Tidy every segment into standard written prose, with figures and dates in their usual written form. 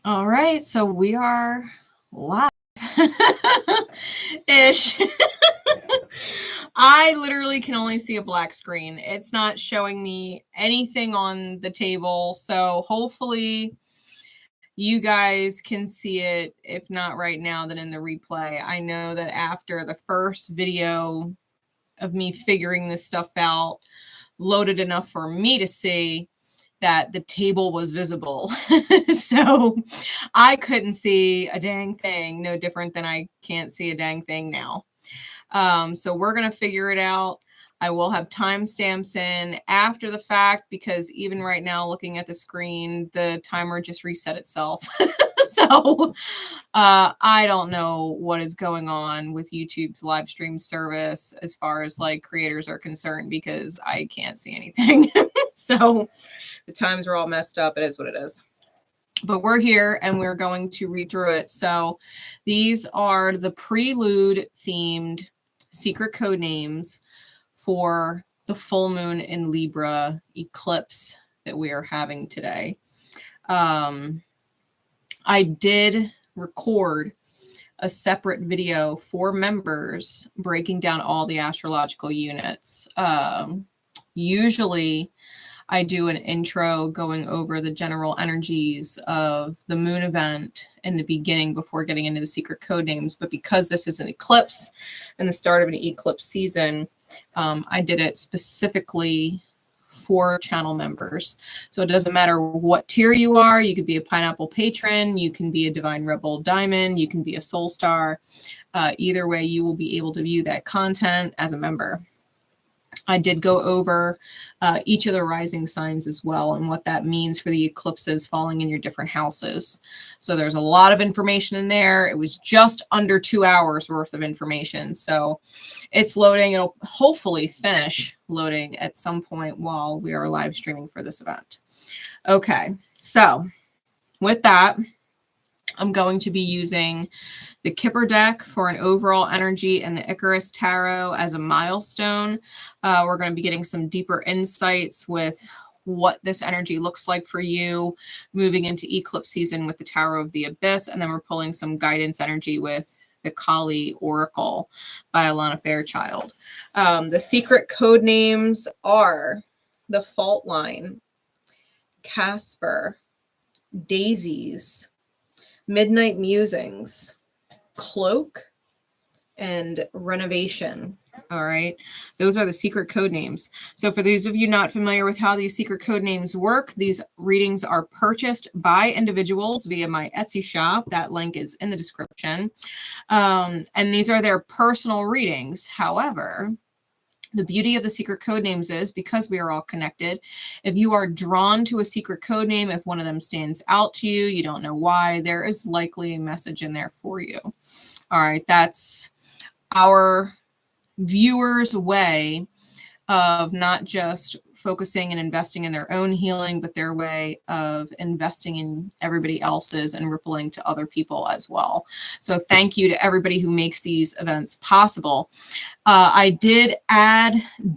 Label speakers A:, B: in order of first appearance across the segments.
A: All right, so we are live ish. I literally can only see a black screen. It's not showing me anything on the table, so hopefully you guys can see it. If not right now, then in the replay. I know that after the first video of me figuring this stuff out, loaded enough for me to see, that the table was visible. So I couldn't see a dang thing, no different than I can't see a dang thing now. So we're going to figure it out. I will have timestamps in after the fact, because even right now, looking at the screen, the timer just reset itself. So I don't know what is going on with YouTube's live stream service as far as like creators are concerned, because I can't see anything. So the times are all messed up. It is what it is. But we're here and we're going to read through it. So these are the Prelude themed secret code names for the full moon in Libra eclipse that we are having today. I did record a separate video for members breaking down all the astrological units. Usually I do an intro going over the general energies of the moon event in the beginning before getting into the secret code names. But because this is an eclipse and the start of an eclipse season, I did it specifically for channel members. So it doesn't matter what tier you are. You could be a Pineapple Patron, you can be a Divine Rebel Diamond, you can be a Soul Star. Either way, you will be able to view that content as a member. I did go over each of the rising signs as well and what that means for the eclipses falling in your different houses. So there's a lot of information in there. It was just under 2 hours worth of information. So it's loading. It'll hopefully finish loading at some point while we are live streaming for this event. Okay, so with that, I'm going to be using the Kipper deck for an overall energy and the Icarus Tarot as a milestone. We're going to be getting some deeper insights with what this energy looks like for you moving into eclipse season with the Tarot of the Abyss. And then we're pulling some guidance energy with the Kali Oracle by Alana Fairchild. The secret code names are the Fault Line, Casper, Daisies, Midnight Musings, Cloak, and Renovation. All right. Those are the secret code names. So for those of you not familiar with how these secret code names work, these readings are purchased by individuals via my Etsy shop. That link is in the description. And these are their personal readings. However, the beauty of the secret code names is because we are all connected. If you are drawn to a secret code name, if one of them stands out to you, you don't know why, there is likely a message in there for you. All right, that's our viewers' way of not just focusing and investing in their own healing, but their way of investing in everybody else's and rippling to other people as well. So thank you to everybody who makes these events possible. I did add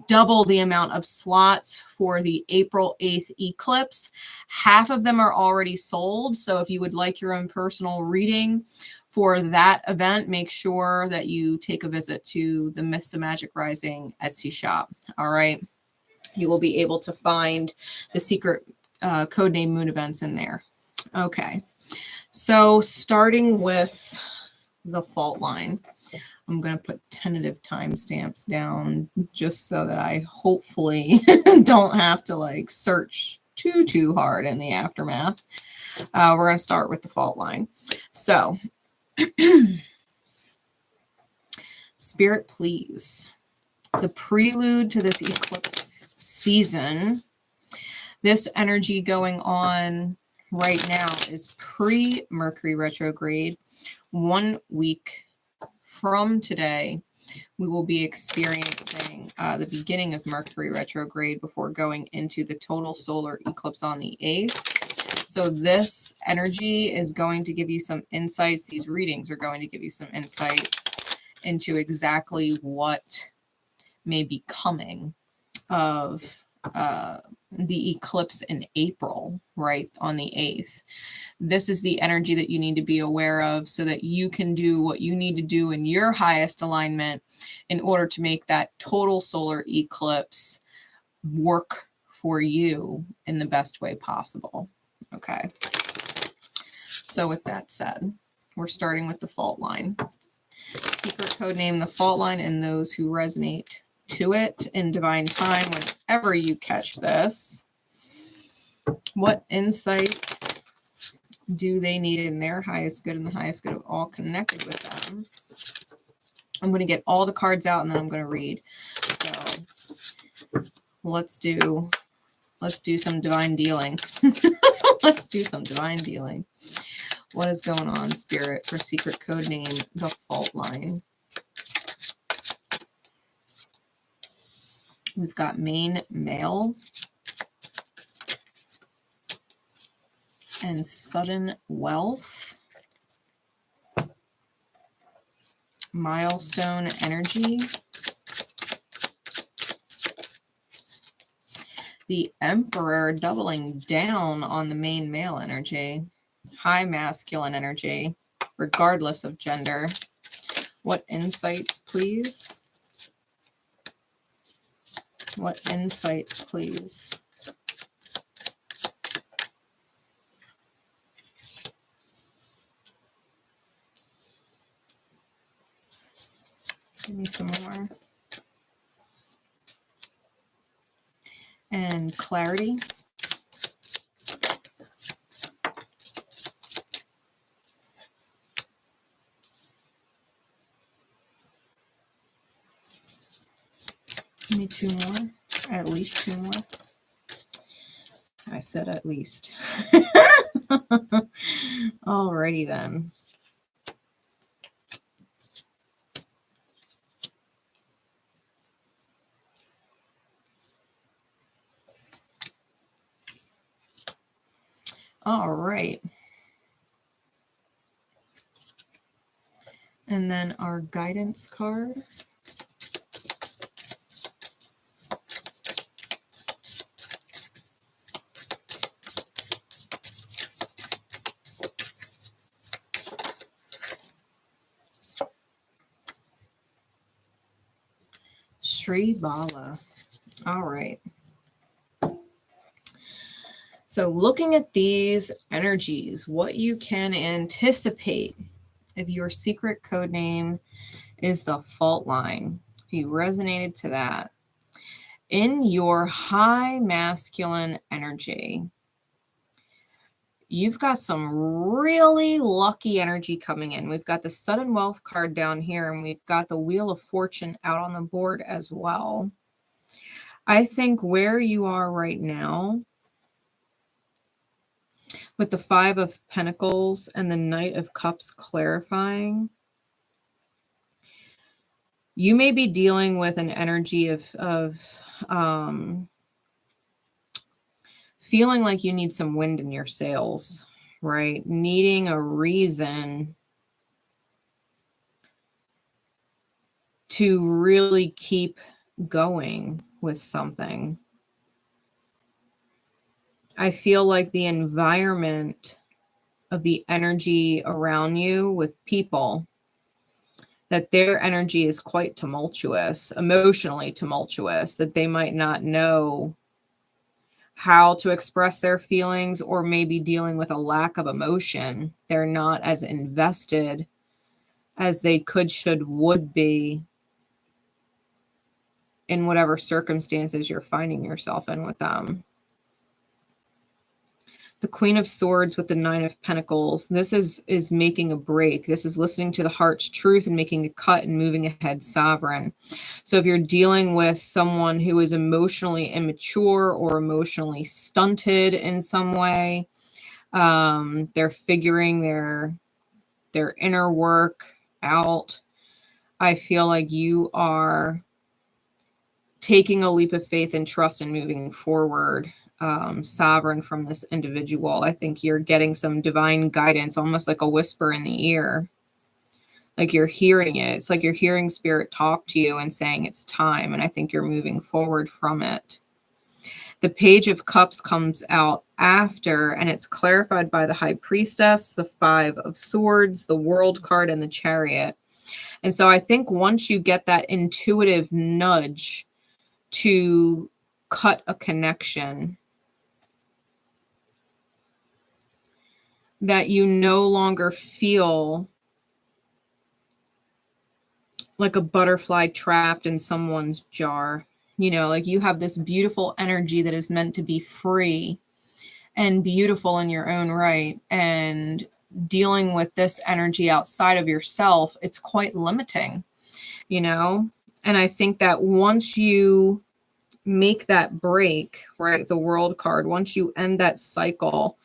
A: double the amount of slots for the April 8th eclipse. Half of them are already sold. So if you would like your own personal reading for that event, make sure that you take a visit to the Myths of Magic Rising Etsy shop. All right. You will be able to find the secret codename moon events in there. Okay. So starting with the Fault Line, I'm going to put tentative timestamps down just so that I hopefully don't have to like search too hard in the aftermath. We're going to start with the Fault Line. So Spirit, please. The prelude to this eclipse season, this energy going on right now is pre-Mercury retrograde. 1 week from today, we will be experiencing the beginning of Mercury retrograde before going into the total solar eclipse on the 8th. So this energy is going to give you some insights. These readings are going to give you some insights into exactly what may be coming of the eclipse in April, right, on the 8th. This is the energy that you need to be aware of so that you can do what you need to do in your highest alignment in order to make that total solar eclipse work for you in the best way possible. Okay. So with that said, we're starting with the fault line. Secret code name, the fault line, and those who resonate to it in divine time whenever you catch this. What insight do they need in their highest good and the highest good of all connected with them? I'm going to get all the cards out and then I'm going to read. So let's do some divine dealing. Let's do some divine dealing. What is going on, Spirit, for secret code name, the fault line? We've got main male and sudden wealth. Milestone energy. The Emperor doubling down on the main male energy. High masculine energy, regardless of gender. What insights, please? What insights, please? Give me some more. And clarity. Give me two more. At least two more. I said at least. Alrighty then. All right. And then our guidance card. Sri Bala. All right. So looking at these energies, what you can anticipate if your secret code name is the fault line, if you resonated to that, in your high masculine energy, you've got some really lucky energy coming in. We've got the sudden wealth card down here, and we've got the Wheel of Fortune out on the board as well. I think where you are right now, with the Five of Pentacles and the Knight of Cups clarifying, you may be dealing with an energy of feeling like you need some wind in your sails, right? Needing a reason to really keep going with something. I feel like the environment of the energy around you with people, that their energy is quite tumultuous, emotionally tumultuous, that they might not know how to express their feelings, or maybe dealing with a lack of emotion. They're not as invested as they could, should, would be in whatever circumstances you're finding yourself in with them. The Queen of Swords with the Nine of Pentacles. This is making a break. This is listening to the heart's truth and making a cut and moving ahead sovereign. So if you're dealing with someone who is emotionally immature or emotionally stunted in some way, they're figuring their inner work out. I feel like you are taking a leap of faith and trust and moving forward. Sovereign from this individual. I think you're getting some divine guidance, almost like a whisper in the ear. Like you're hearing it. It's like you're hearing spirit talk to you and saying it's time. And I think you're moving forward from it. The Page of Cups comes out after, and it's clarified by the High Priestess, the Five of Swords, the World card, and the Chariot. And so I think once you get that intuitive nudge to cut a connection, that you no longer feel like a butterfly trapped in someone's jar. You know, like you have this beautiful energy that is meant to be free and beautiful in your own right. And dealing with this energy outside of yourself, it's quite limiting, you know? And I think that once you make that break, right, the World card, once you end that cycle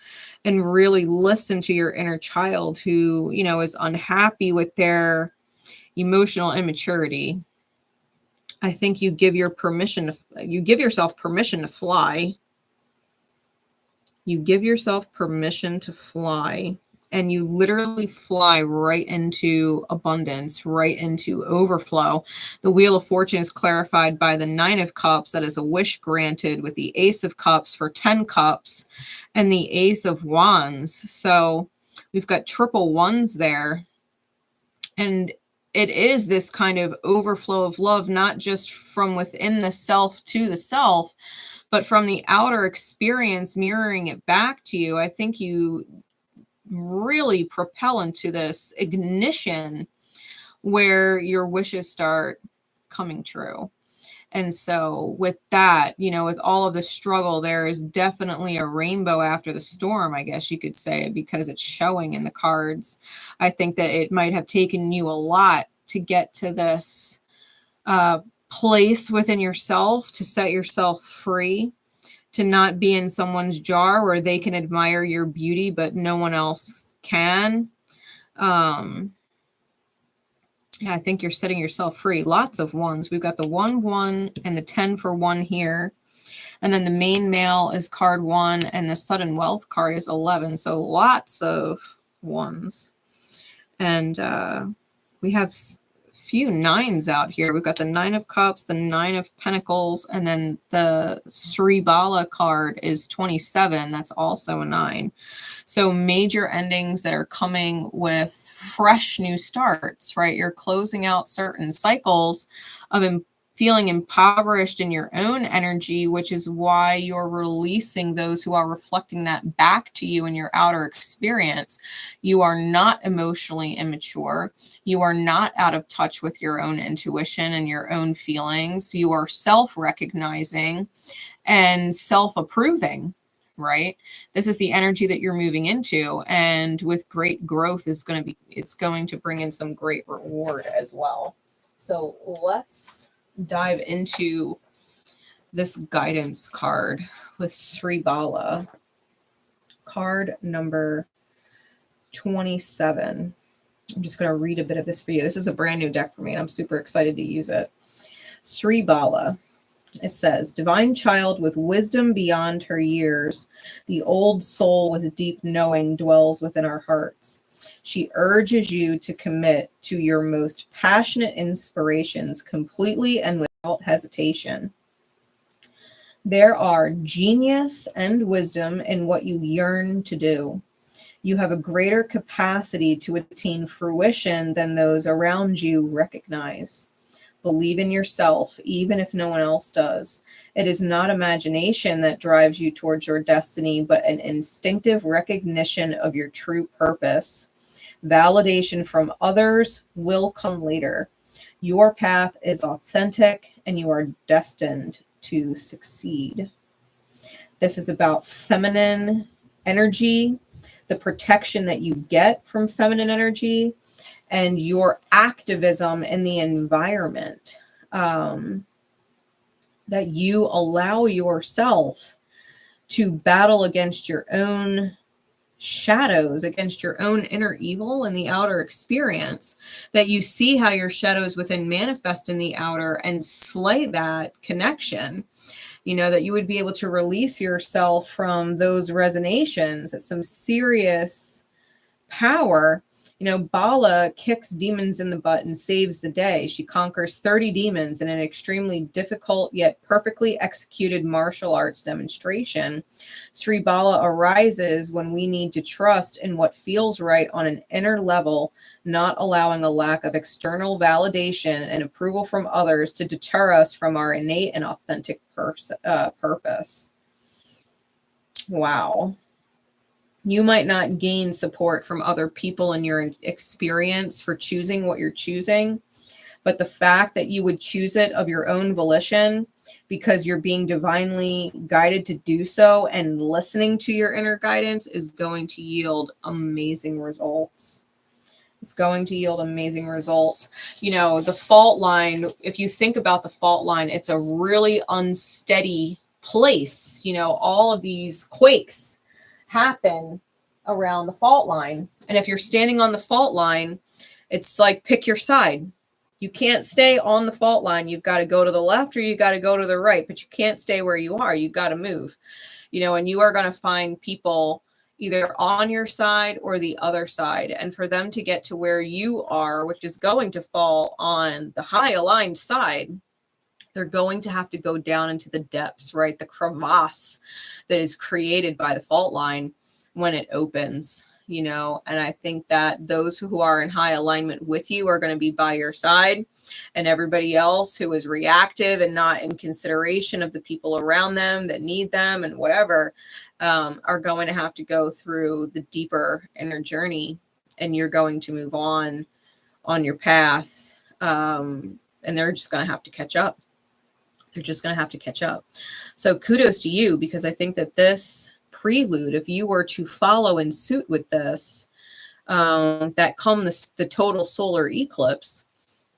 A: and really listen to your inner child who, you know, is unhappy with their emotional immaturity, I think you give yourself permission to fly. You give yourself permission to fly, and you literally fly right into abundance, right into overflow. The Wheel of Fortune is clarified by the Nine of Cups. That is a wish granted, with the Ace of Cups for 10 cups and the Ace of Wands. So we've got triple ones there. And it is this kind of overflow of love, not just from within the self to the self, but from the outer experience mirroring it back to you. I think you really propel into this ignition where your wishes start coming true. And so with that, you know, with all of the struggle, there is definitely a rainbow after the storm, I guess you could say, because it's showing in the cards. I think that it might have taken you a lot to get to this place within yourself, to set yourself free, to not be in someone's jar where they can admire your beauty, but no one else can. Yeah, I think you're setting yourself free. Lots of ones. We've got the 1-1 and the 10 for 1 here. And then the main male is card 1 and the sudden wealth card is 11. So lots of ones. And we have few nines out here. We've got the 9 of Cups, the 9 of Pentacles, and then the 𝘗𝘕𝘌𝘗𝘗𝘗 card is 27. That's also a 9. So major endings that are coming with fresh new starts, right? You're closing out certain cycles of feeling impoverished in your own energy, which is why you're releasing those who are reflecting that back to you in your outer experience. You are not emotionally immature. You are not out of touch with your own intuition and your own feelings. You are self-recognizing and self-approving, right? This is the energy that you're moving into, and with great growth it's going to bring in some great reward as well. So let's dive into this guidance card with 𝘗𝘕𝘌𝘗𝘗, card number 27. I'm just going to read a bit of this for you. This is a brand new deck for me, and I'm super excited to use it. 𝘗𝘕𝘌𝘗𝘗. It says, divine child with wisdom beyond her years, the old soul with deep knowing dwells within our hearts. She urges you to commit to your most passionate inspirations completely and without hesitation. There are genius and wisdom in what you yearn to do. You have a greater capacity to attain fruition than those around you recognize. Believe in yourself, even if no one else does. It is not imagination that drives you towards your destiny, but an instinctive recognition of your true purpose. Validation from others will come later. Your path is authentic, and you are destined to succeed. This is about feminine energy, the protection that you get from feminine energy, and your activism in the environment, that you allow yourself to battle against your own shadows, against your own inner evil in the outer experience, that you see how your shadows within manifest in the outer and slay that connection. You know, that you would be able to release yourself from those resonations. It's some serious power, you know, Bala kicks demons in the butt and saves the day. She conquers 30 demons in an extremely difficult yet perfectly executed martial arts demonstration. Sri Bala arises when we need to trust in what feels right on an inner level, not allowing a lack of external validation and approval from others to deter us from our innate and authentic purpose. Wow. You might not gain support from other people in your experience for choosing what you're choosing, but the fact that you would choose it of your own volition because you're being divinely guided to do so and listening to your inner guidance is going to yield amazing results. It's going to yield amazing results. You know, the fault line, if you think about the fault line, it's a really unsteady place. You know, all of these quakes happen around the fault line. And if you're standing on the fault line, it's like pick your side. You can't stay on the fault line. You've got to go to the left or you got to go to the right, but you can't stay where you are. You got to move, you know, and you are going to find people either on your side or the other side. And for them to get to where you are, which is going to fall on the high aligned side, they're going to have to go down into the depths, right? The crevasse that is created by the fault line when it opens, you know, and I think that those who are in high alignment with you are going to be by your side, and everybody else who is reactive and not in consideration of the people around them that need them and whatever, are going to have to go through the deeper inner journey, and you're going to move on your path. And they're just going to have to catch up. They're just going to have to catch up. So kudos to you, because I think that this prelude, if you were to follow in suit with this, that come the total solar eclipse,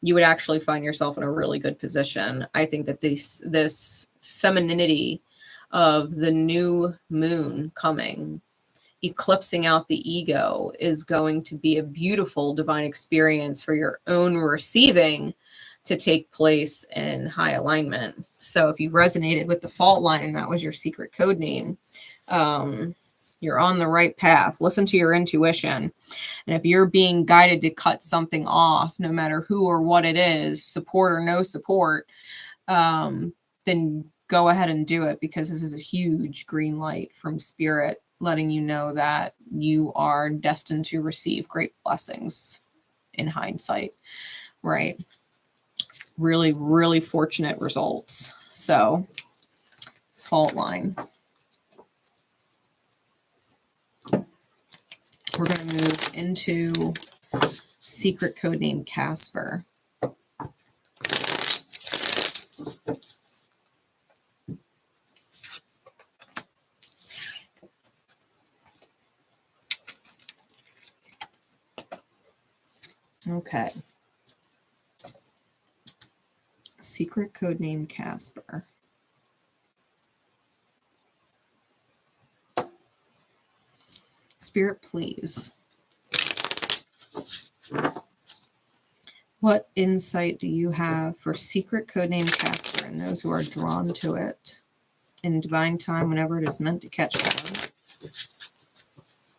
A: you would actually find yourself in a really good position. I think that this femininity of the new moon coming, eclipsing out the ego, is going to be a beautiful divine experience for your own receiving to take place in high alignment. So if you resonated with the fault line and that was your secret code name, you're on the right path. Listen to your intuition. And if you're being guided to cut something off, no matter who or what it is, support or no support, then go ahead and do it, because this is a huge green light from spirit, letting you know that you are destined to receive great blessings in hindsight, right? Really, really fortunate results. So, fault line. We're going to move into secret code name Casper. Okay. Secret code name Casper. Spirit, please. What insight do you have for secret codename Casper and those who are drawn to it in divine time whenever it is meant to catch them?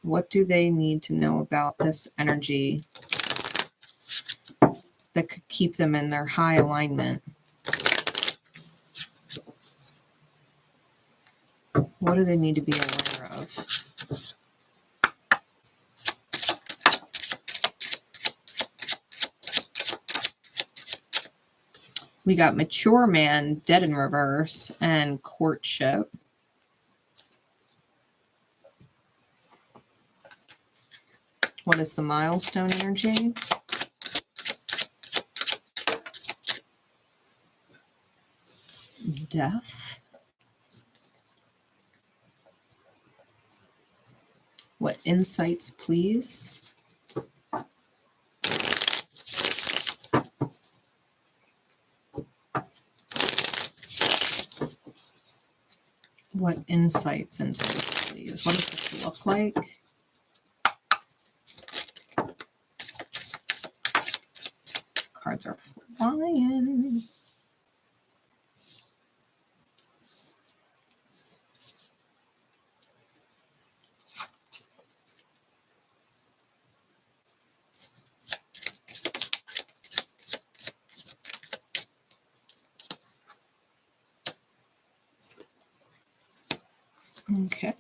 A: What do they need to know about this energy that could keep them in their high alignment? What do they need to be aware of? We got mature man, dead in reverse, and courtship. What is the milestone energy? Death. What insights, please? What insights into this, please? What does this look like? Cards are flying. Okay.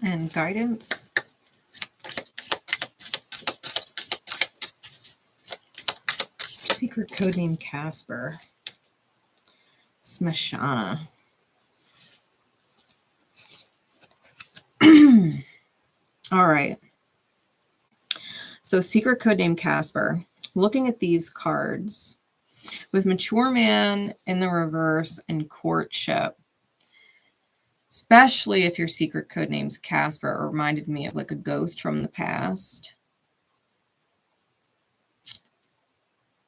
A: And guidance. Secret codename Casper. 𝘗𝘗𝘕𝘚. All right. So secret codename Casper. Looking at these cards, with Mature Man in the reverse and Courtship, especially if your secret codename's Casper, it reminded me of like a ghost from the past.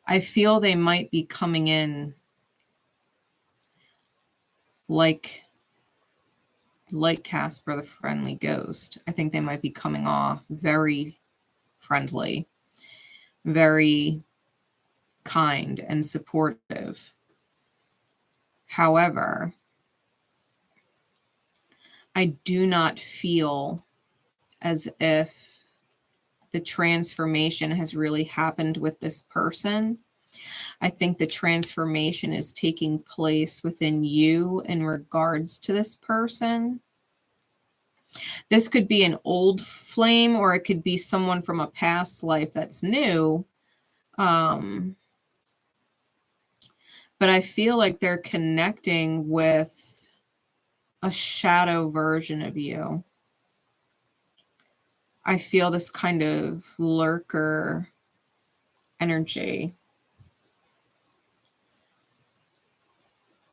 A: I feel they might be coming in like Casper the friendly ghost. I think they might be coming off very friendly, very kind and supportive. However, I do not feel as if the transformation has really happened with this person. I think the transformation is taking place within you in regards to this person. This could be an old flame, or it could be someone from a past life that's new. But I feel like they're connecting with a shadow version of you. I feel this kind of lurker energy.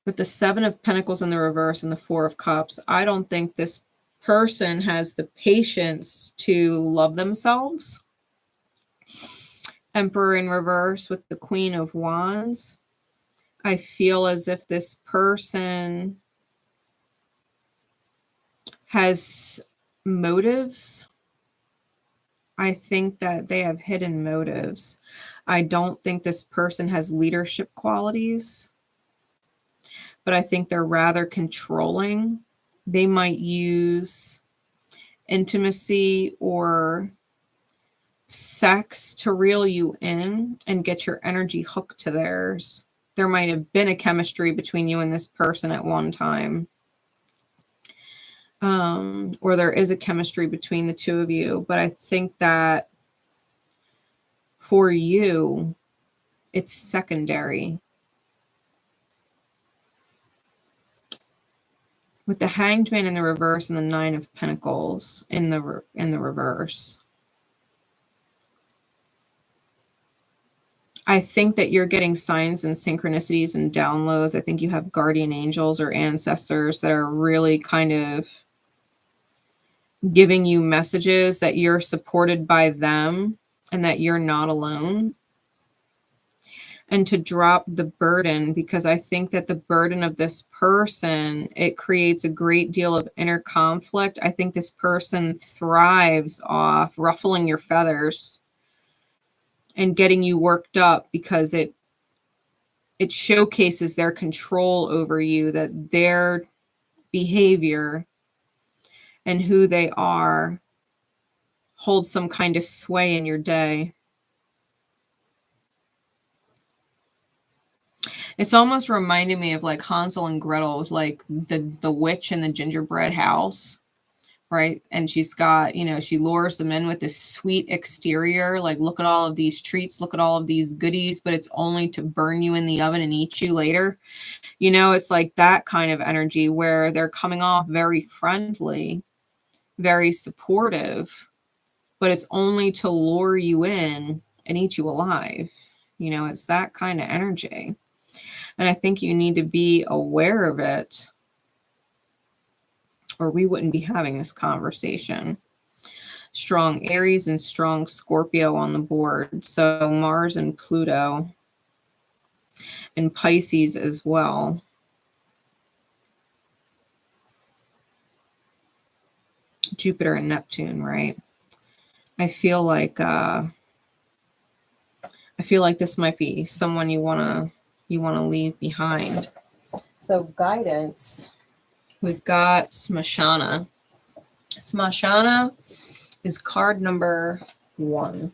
A: With the Seven of Pentacles in the reverse and the Four of Cups, I don't think this person has the patience to love themselves. Emperor in reverse with the Queen of Wands. I feel as if this person has motives. I think that they have hidden motives. I don't think this person has leadership qualities, but I think they're rather controlling. They might use intimacy or sex to reel you in and get your energy hooked to theirs. There might have been a chemistry between you and this person at one time. Or there is a chemistry between the two of you, but I think that for you, it's secondary. With the Hanged Man in the reverse and the Nine of Pentacles in the reverse, I think that you're getting signs and synchronicities and downloads. I think you have guardian angels or ancestors that are really kind of giving you messages that you're supported by them and that you're not alone. And to drop the burden, because I think that the burden of this person, it creates a great deal of inner conflict. I think this person thrives off ruffling your feathers and getting you worked up, because it showcases their control over you, that their behavior and who they are holds some kind of sway in your day. It's almost reminded me of like Hansel and Gretel, like the witch in the gingerbread house, right? And she's got, you know, she lures them in with this sweet exterior, like, look at all of these treats, look at all of these goodies, but it's only to burn you in the oven and eat you later. You know, it's like that kind of energy where they're coming off very friendly, very supportive, but it's only to lure you in and eat you alive. You know, it's that kind of energy. And I think you need to be aware of it, or we wouldn't be having this conversation. Strong Aries and strong Scorpio on the board. So Mars and Pluto and Pisces as well. Jupiter and Neptune, right? I feel like this might be someone you want to leave behind. So guidance, we've got 𝘗𝘗𝘕𝘚. 𝘗𝘗𝘕𝘚 is card number 1.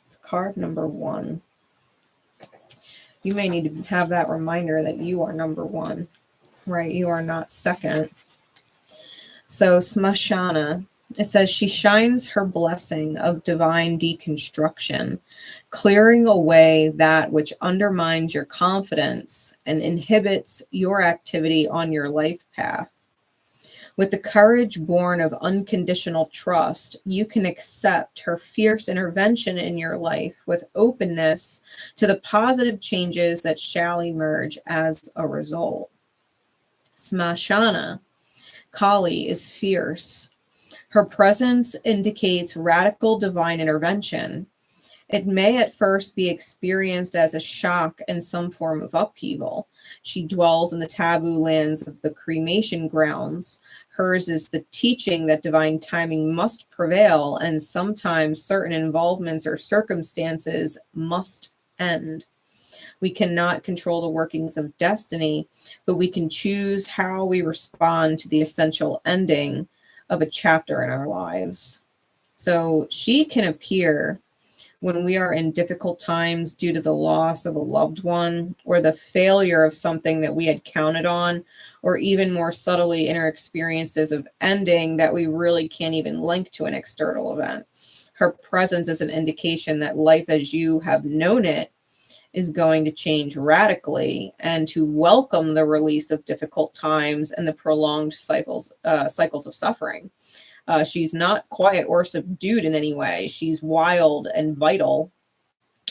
A: It's card number 1. You may need to have that reminder that you are number one, right? You are not second. So Smashana, it says she shines her blessing of divine deconstruction, clearing away that which undermines your confidence and inhibits your activity on your life path. With the courage born of unconditional trust, you can accept her fierce intervention in your life with openness to the positive changes that shall emerge as a result. Smashana, Kali is fierce. Her presence indicates radical divine intervention. It may at first be experienced as a shock and some form of upheaval. She dwells in the taboo lands of the cremation grounds. Hers is the teaching that divine timing must prevail, and sometimes certain involvements or circumstances must end. We cannot control the workings of destiny, but we can choose how we respond to the essential ending of a chapter in our lives. So she can appear when we are in difficult times due to the loss of a loved one or the failure of something that we had counted on, or even more subtly inner experiences of ending that we really can't even link to an external event. Her presence is an indication that life as you have known it is going to change radically, and to welcome the release of difficult times and the prolonged cycles of suffering. She's not quiet or subdued in any way. She's wild and vital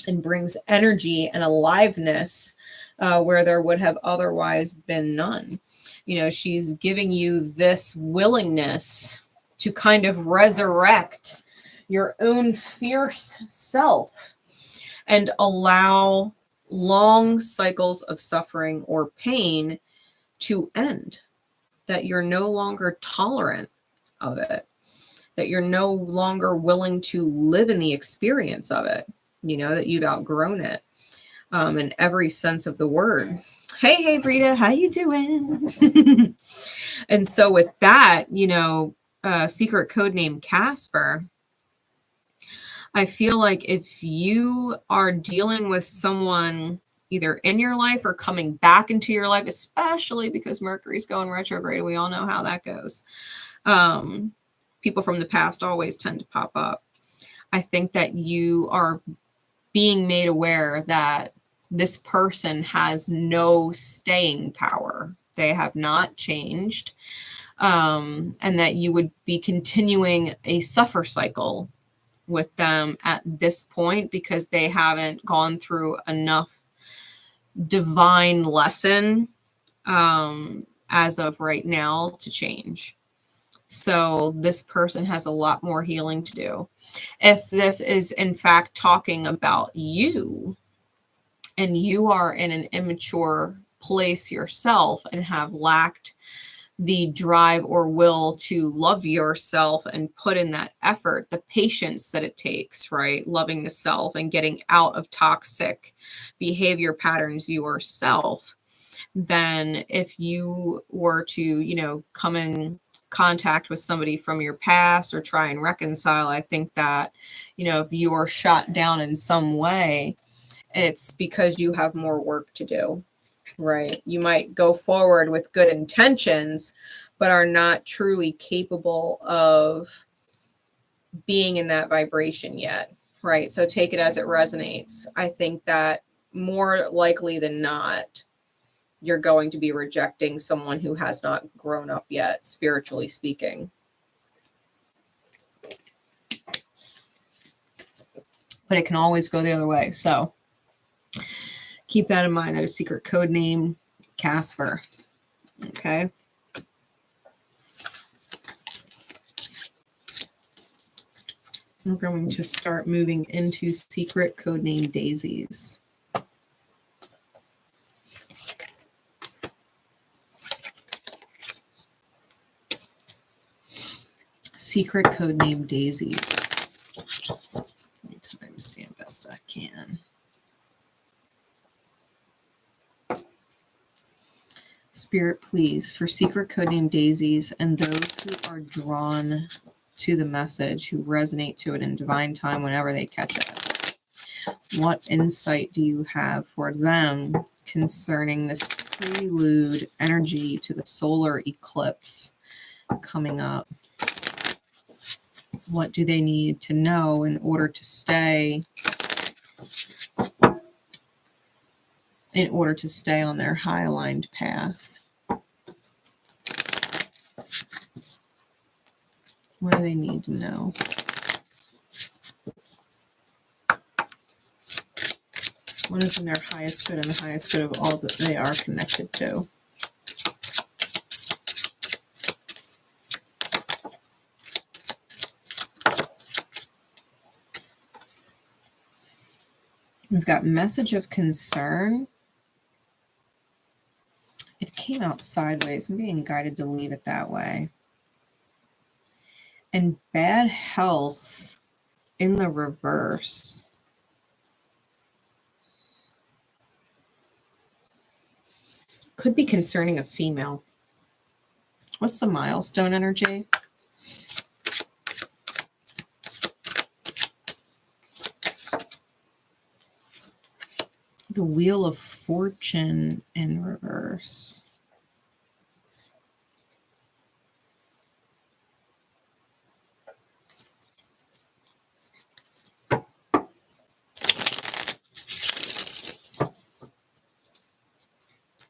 A: and brings energy and aliveness where there would have otherwise been none. You know, she's giving you this willingness to kind of resurrect your own fierce self and allow long cycles of suffering or pain to end, that you're no longer tolerant of it, that you're no longer willing to live in the experience of it, you know, that you've outgrown it in every sense of the word. Hey, Brita, how you doing? And so with that, you know, secret code name Casper, I feel like if you are dealing with someone either in your life or coming back into your life, especially because Mercury's going retrograde, we all know how that goes. People from the past always tend to pop up. I think that you are being made aware that this person has no staying power. They have not changed. And that you would be continuing a suffer cycle with them at this point because they haven't gone through enough divine lesson as of right now to change. So this person has a lot more healing to do. If this is in fact talking about you and you are in an immature place yourself and have lacked the drive or will to love yourself and put in that effort, the patience that it takes, right? Loving the self and getting out of toxic behavior patterns yourself. Then if you were to, you know, come in contact with somebody from your past or try and reconcile, I think that, you know, if you are shot down in some way, it's because you have more work to do. Right. You might go forward with good intentions, but are not truly capable of being in that vibration yet. Right. So take it as it resonates. I think that more likely than not, you're going to be rejecting someone who has not grown up yet, spiritually speaking. But it can always go the other way. So keep that in mind. That is secret code name Casper. Okay. We're going to start moving into secret code name Daisies. Secret code name Daisies. Let me timestamp best I can. Spirit, please, for secret code name Daisies and those who are drawn to the message, who resonate to it in divine time whenever they catch it. What insight do you have for them concerning this prelude energy to the solar eclipse coming up? What do they need to know in order to stay on their high aligned path? What do they need to know? What is in their highest good and the highest good of all that they are connected to? We've got message of concern. It came out sideways. I'm being guided to leave it that way. And bad health in the reverse. Could be concerning a female. What's the milestone energy? The Wheel of Fortune in reverse.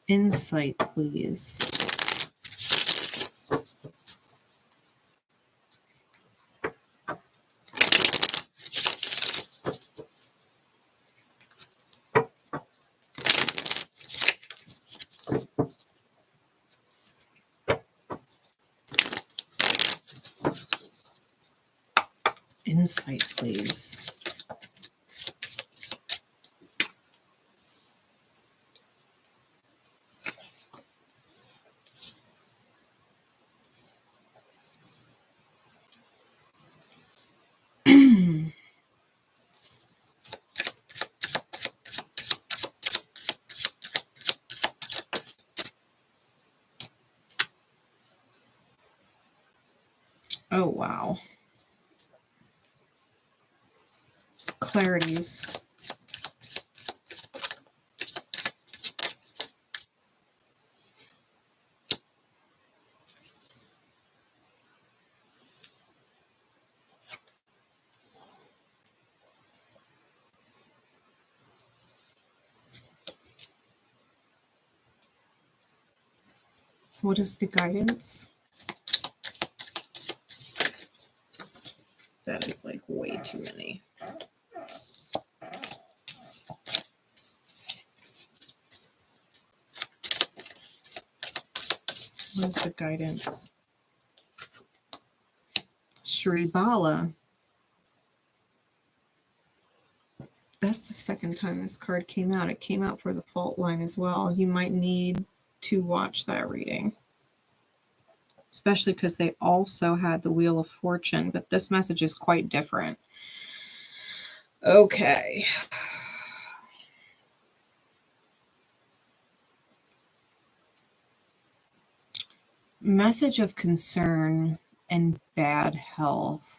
A: Insight, please. Insight, please. Oh, wow. Clarities. What is the guidance? That is like way too many. What is the guidance? Sri Bala. That's the second time this card came out. It came out for the fault line as well. You might need to watch that reading, especially because they also had the Wheel of Fortune, but this message is quite different. Okay. Message of concern and bad health.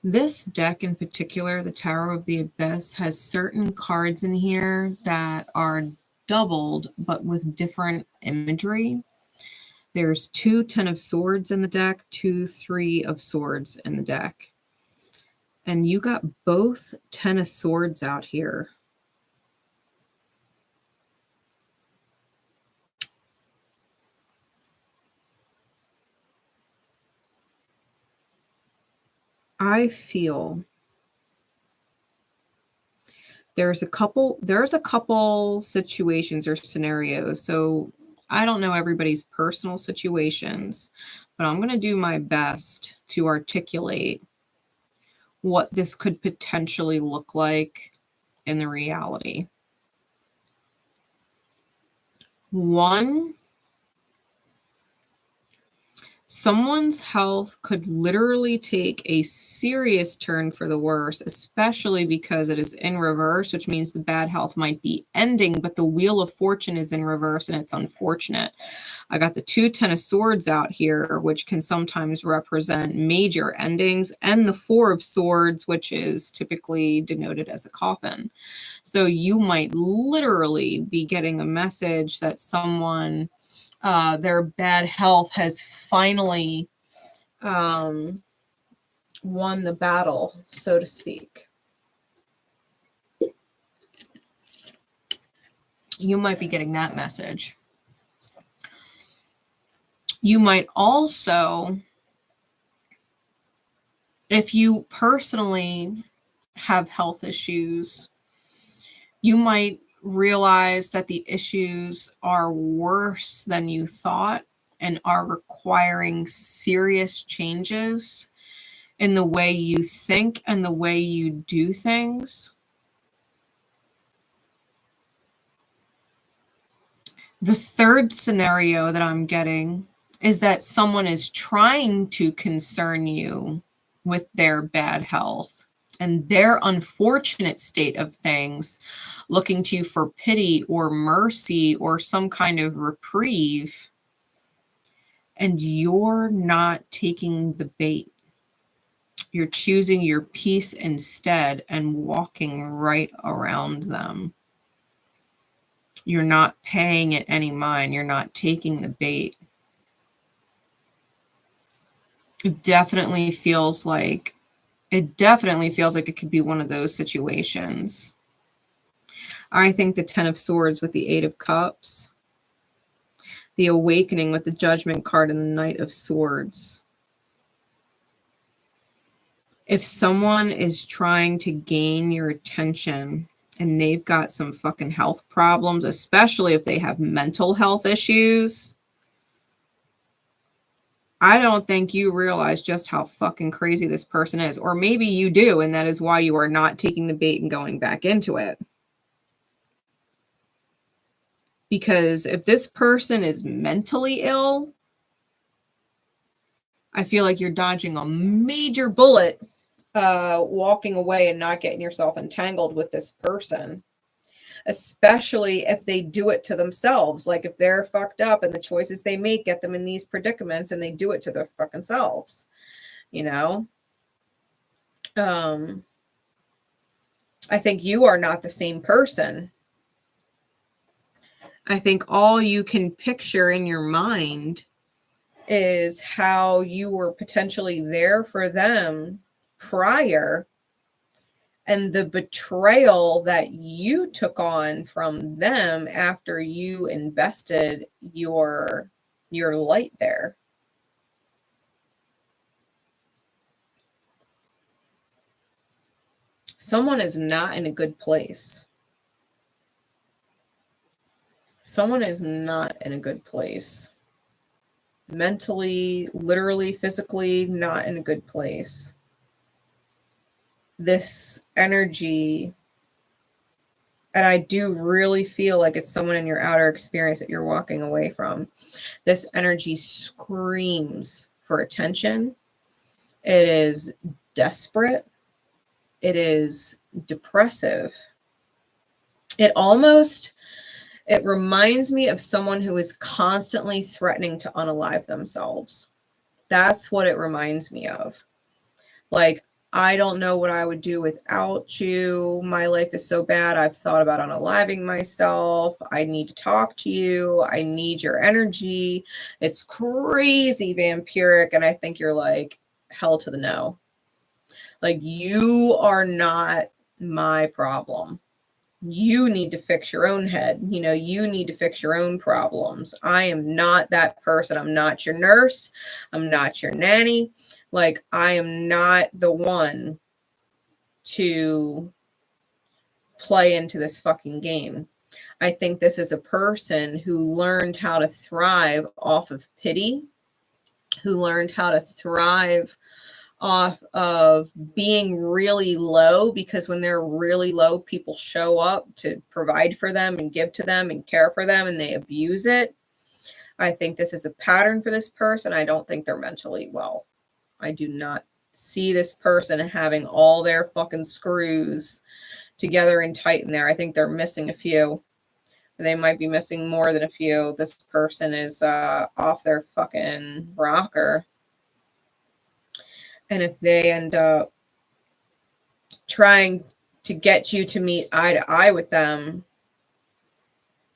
A: This deck in particular, the Tower of the Abyss, has certain cards in here that are doubled, but with different imagery. There's 2 Ten of Swords in the deck, 2 Three of Swords in the deck. And you got both Ten of Swords out here. I feel there's a couple situations or scenarios. So I don't know everybody's personal situations, but I'm going to do my best to articulate what this could potentially look like in the reality. One, Someone's health could literally take a serious turn for the worse, especially because it is in reverse, which means the bad health might be ending, but the Wheel of Fortune is in reverse and it's unfortunate. I got the 2 Ten of Swords out here, which can sometimes represent major endings, and the 4 of Swords, which is typically denoted as a coffin. So you might literally be getting a message that someone, their bad health has finally won the battle, so to speak. You might be getting that message. You might also, if you personally have health issues, you might realize that the issues are worse than you thought and are requiring serious changes in the way you think and the way you do things. The third scenario that I'm getting is that someone is trying to concern you with their bad health and their unfortunate state of things, looking to you for pity or mercy or some kind of reprieve, and you're not taking the bait. You're choosing your peace instead and walking right around them. You're not paying it any mind. You're not taking the bait. It definitely feels like it could be one of those situations. I think the 10 of Swords with the 8 of Cups, the Awakening with the Judgment card, and the Knight of Swords. If someone is trying to gain your attention and they've got some fucking health problems, especially if they have mental health issues, I don't think you realize just how fucking crazy this person is. Or maybe you do, and that is why you are not taking the bait and going back into it. Because if this person is mentally ill, I feel like you're dodging a major bullet, walking away and not getting yourself entangled with this person. Especially if they do it to themselves. Like if they're fucked up and the choices they make get them in these predicaments and they do it to their fucking selves, you know? I think you are not the same person. I think all you can picture in your mind is how you were potentially there for them prior, and the betrayal that you took on from them after you invested your light there. Someone is not in a good place. Someone is not in a good place. Mentally, literally, physically, not in a good place. This energy, and I do really feel like it's someone in your outer experience that you're walking away from. This energy screams for attention. It is desperate. It is depressive. It reminds me of someone who is constantly threatening to unalive themselves. That's what it reminds me of. Like, I don't know what I would do without you. My life is so bad. I've thought about unaliving myself. I need to talk to you. I need your energy. It's crazy vampiric. And I think you're like, hell to the no. Like, you are not my problem. You need to fix your own head. You know, you need to fix your own problems. I am not that person. I'm not your nurse. I'm not your nanny. Like, I am not the one to play into this fucking game. I think this is a person who learned how to thrive off of pity, who learned how to thrive off of being really low, because when they're really low, people show up to provide for them and give to them and care for them, and they abuse it. I think this is a pattern for this person. I don't think they're mentally well. I do not see this person having all their fucking screws together and tight in there. I think they're missing a few. They might be missing more than a few. This person is off their fucking rocker. And if they end up trying to get you to meet eye to eye with them,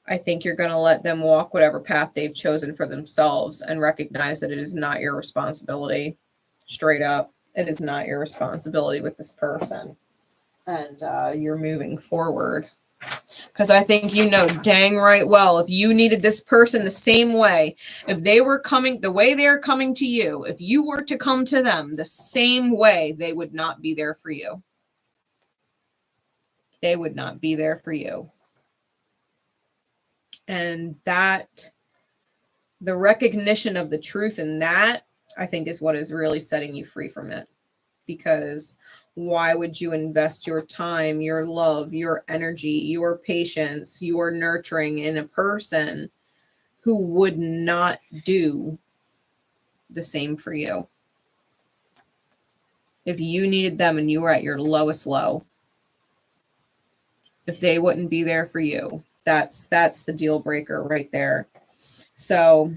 A: I think you're going to let them walk whatever path they've chosen for themselves and recognize that it is not your responsibility. Straight up, it is not your responsibility with this person. And you're moving forward. Because I think you know dang right well, if you needed this person the same way, if they were coming the way they're coming to you, if you were to come to them the same way, they would not be there for you. They would not be there for you. And that, the recognition of the truth in that, I think is what is really setting you free from it. Because why would you invest your time, your love, your energy, your patience, your nurturing in a person who would not do the same for you? If you needed them and you were at your lowest low, if they wouldn't be there for you, that's the deal breaker right there. So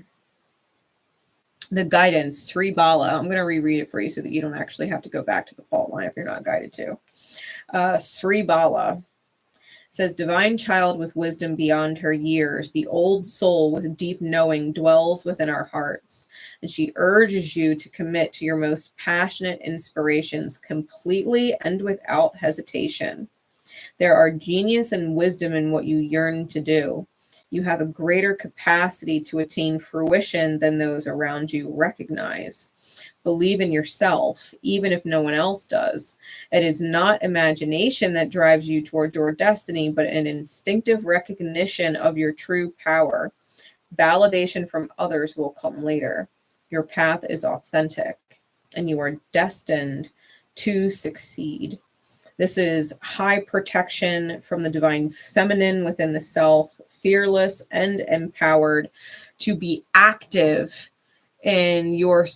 A: the guidance, 𝘗𝘗𝘕𝘌𝘗𝘗𝘗𝘓, I'm going to reread it for you so that you don't actually have to go back to the fault line if you're not guided to. 𝘗𝘗𝘕𝘌𝘗𝘗 says, divine child with wisdom beyond her years, the old soul with deep knowing dwells within our hearts, and she urges you to commit to your most passionate inspirations completely and without hesitation. There are genius and wisdom in what you yearn to do. You have a greater capacity to attain fruition than those around you recognize. Believe in yourself, even if no one else does. It is not imagination that drives you toward your destiny, but an instinctive recognition of your true power. Validation from others will come later. Your path is authentic, and you are destined to succeed. This is high protection from the divine feminine within the self, fearless and empowered to be active in your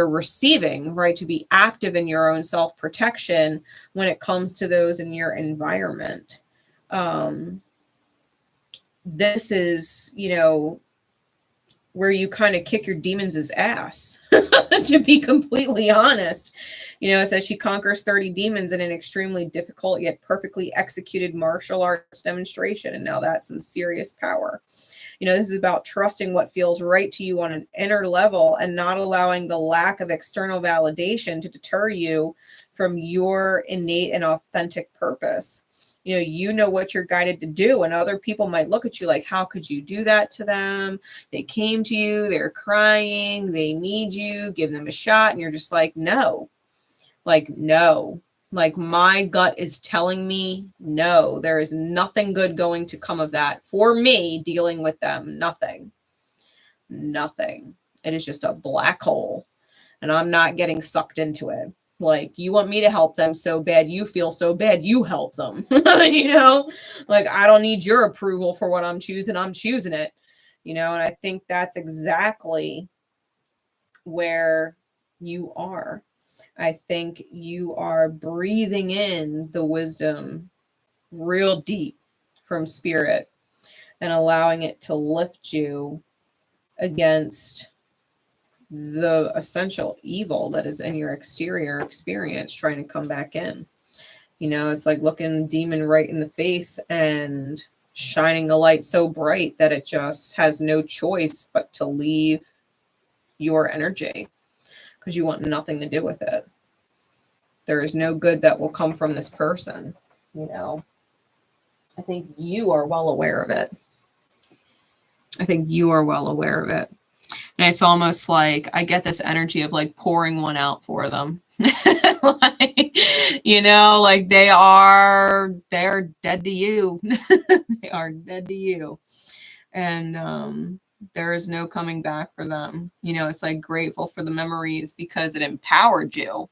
A: receiving, right? To be active in your own self-protection when it comes to those in your environment. This is, you know, where you kind of kick your demons' ass, to be completely honest. You know, it says she conquers 30 demons in an extremely difficult yet perfectly executed martial arts demonstration. And now that's some serious power. You know, this is about trusting what feels right to you on an inner level and not allowing the lack of external validation to deter you from your innate and authentic purpose. You know what you're guided to do, and other people might look at you like, how could you do that to them? They came to you, they're crying, they need you, give them a shot. And you're just like, no, no, like my gut is telling me, no, there is nothing good going to come of that for me dealing with them. Nothing. It is just a black hole, and I'm not getting sucked into it. Like, you want me to help them so bad, you feel so bad, you help them. You know, like, I don't need your approval for what I'm choosing it, you know. And I think that's exactly where you are. I think you are breathing in the wisdom real deep from spirit and allowing it to lift you against the essential evil that is in your exterior experience trying to come back in. You know, it's like looking the demon right in the face and shining a light so bright that it just has no choice but to leave your energy because you want nothing to do with it. There is no good that will come from this person. You know, I think you are well aware of it. And it's almost like I get this energy of like pouring one out for them. Like, you know, like they're dead to you. They are dead to you. And There is no coming back for them. You know, it's like grateful for the memories because it empowered you.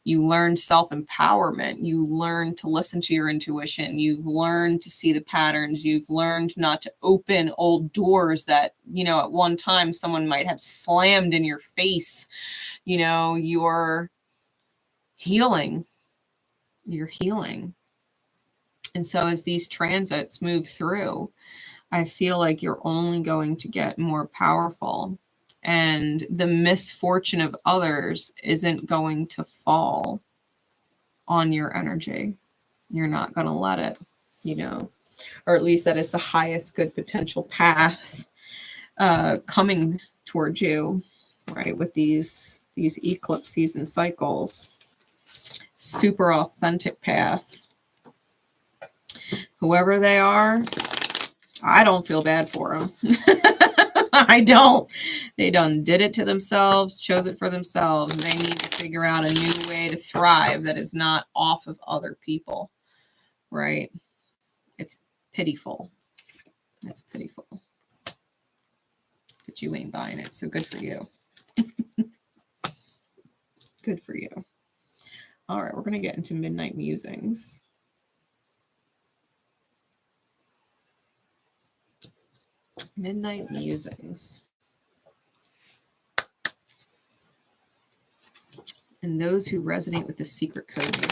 A: You learned self-empowerment. You learned to listen to your intuition. You've learned to see the patterns. You've learned not to open old doors that, you know, at one time someone might have slammed in your face. You know, you're healing. You're healing. And so as these transits move through, I feel like you're only going to get more powerful. And the misfortune of others isn't going to fall on your energy. You're not going to let it, you know, or at least that is the highest good potential path coming towards you, right? With these eclipse season cycles, super authentic path. Whoever they are, I don't feel bad for them. I don't. They done did it to themselves, chose it for themselves. They need to figure out a new way to thrive that is not off of other people, right? It's pitiful. It's pitiful. But you ain't buying it, so good for you. Good for you. All right, we're going to get into Midnight Musings. Midnight Musings. And those who resonate with the secret code name.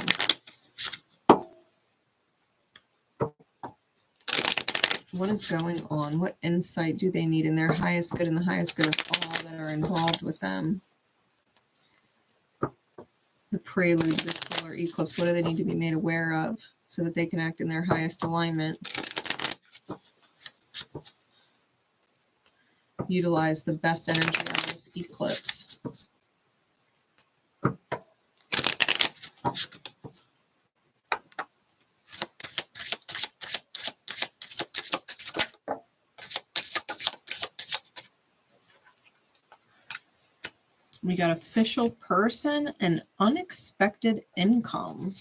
A: What is going on? What insight do they need in their highest good and the highest good of all that are involved with them? The prelude, the solar eclipse, what do they need to be made aware of so that they can act in their highest alignment? Utilize the best energy on this eclipse. We got official person and unexpected income.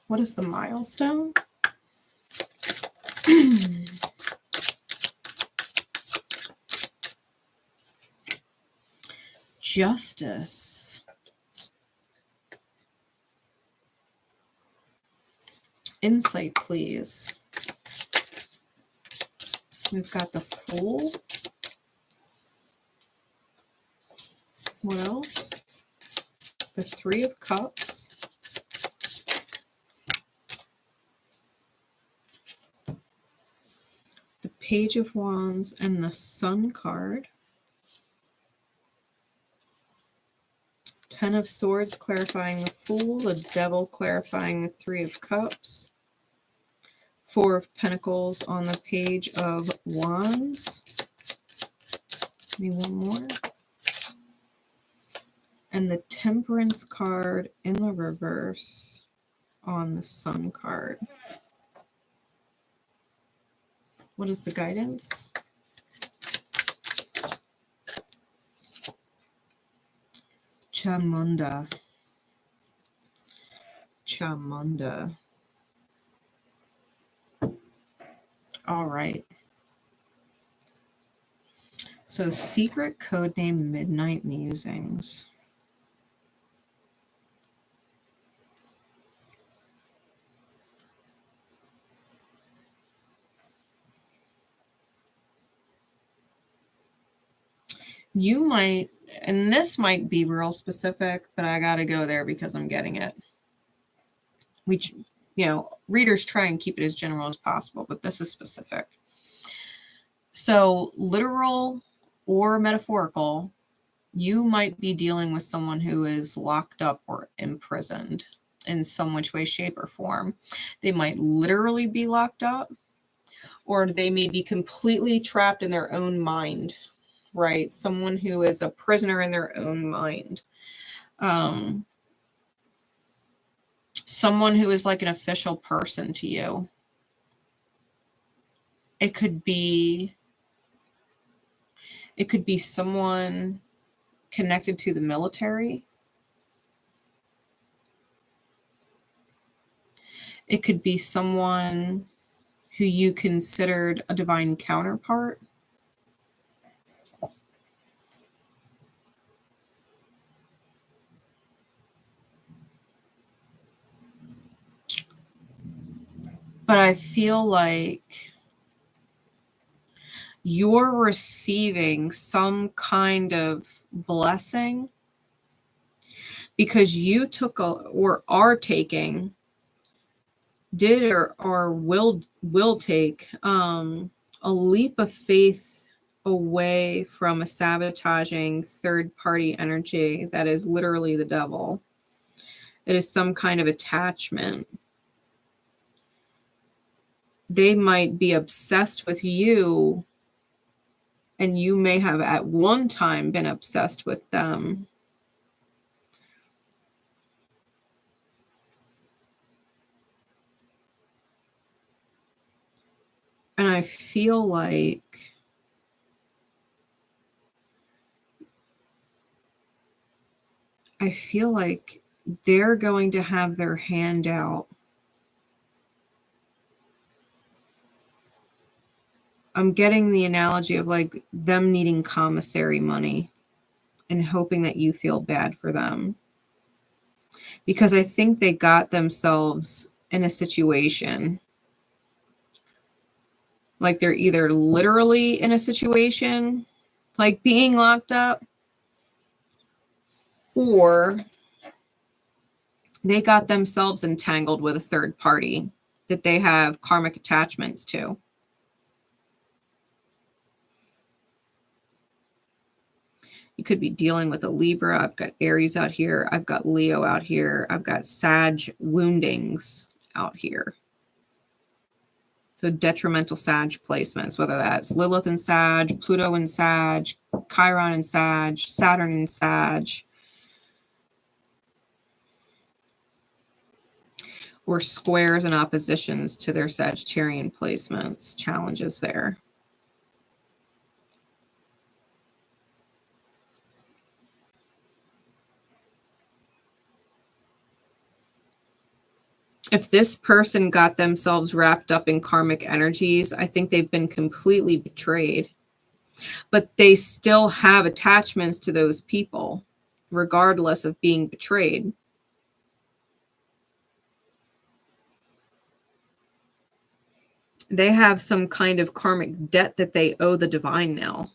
A: What is the milestone? Justice. Insight, please. We've got the Fool. What else? The Three of Cups. The Page of Wands and the Sun card. Ten of Swords clarifying the Fool. The Devil clarifying the Three of Cups. Four of Pentacles on the Page of Wands. Maybe one more. And the Temperance card in the reverse on the Sun card. What is the guidance? Chamunda. Chamunda. All right. So secret codename Midnight Musings. You might, and this might be real specific, but I got to go there because I'm getting it. You know, readers try and keep it as general as possible, but this is specific. So literal or metaphorical, you might be dealing with someone who is locked up or imprisoned in some which way, shape, or form. They might literally be locked up, or they may be completely trapped in their own mind, right? Someone who is a prisoner in their own mind. Someone who is like an official person to you. It could be someone connected to the military. It could be someone who you considered a divine counterpart. But I feel like you're receiving some kind of blessing because you took or are taking, did or will take a leap of faith away from a sabotaging third-party energy that is literally the devil. It is some kind of attachment. They might be obsessed with you, and you may have at one time been obsessed with them. And I feel like they're going to have their hand out. I'm getting the analogy of like them needing commissary money and hoping that you feel bad for them. Because I think they got themselves in a situation. Like they're either literally in a situation, like being locked up, or they got themselves entangled with a third party that they have karmic attachments to. You could be dealing with a Libra. I've got Aries out here. I've got Leo out here. I've got Sag woundings out here. So detrimental Sag placements, whether that's Lilith in Sag, Pluto in Sag, Chiron in Sag, Saturn in Sag, or squares and oppositions to their Sagittarian placements, challenges there. If this person got themselves wrapped up in karmic energies, I think they've been completely betrayed. But they still have attachments to those people, regardless of being betrayed. They have some kind of karmic debt that they owe the divine now.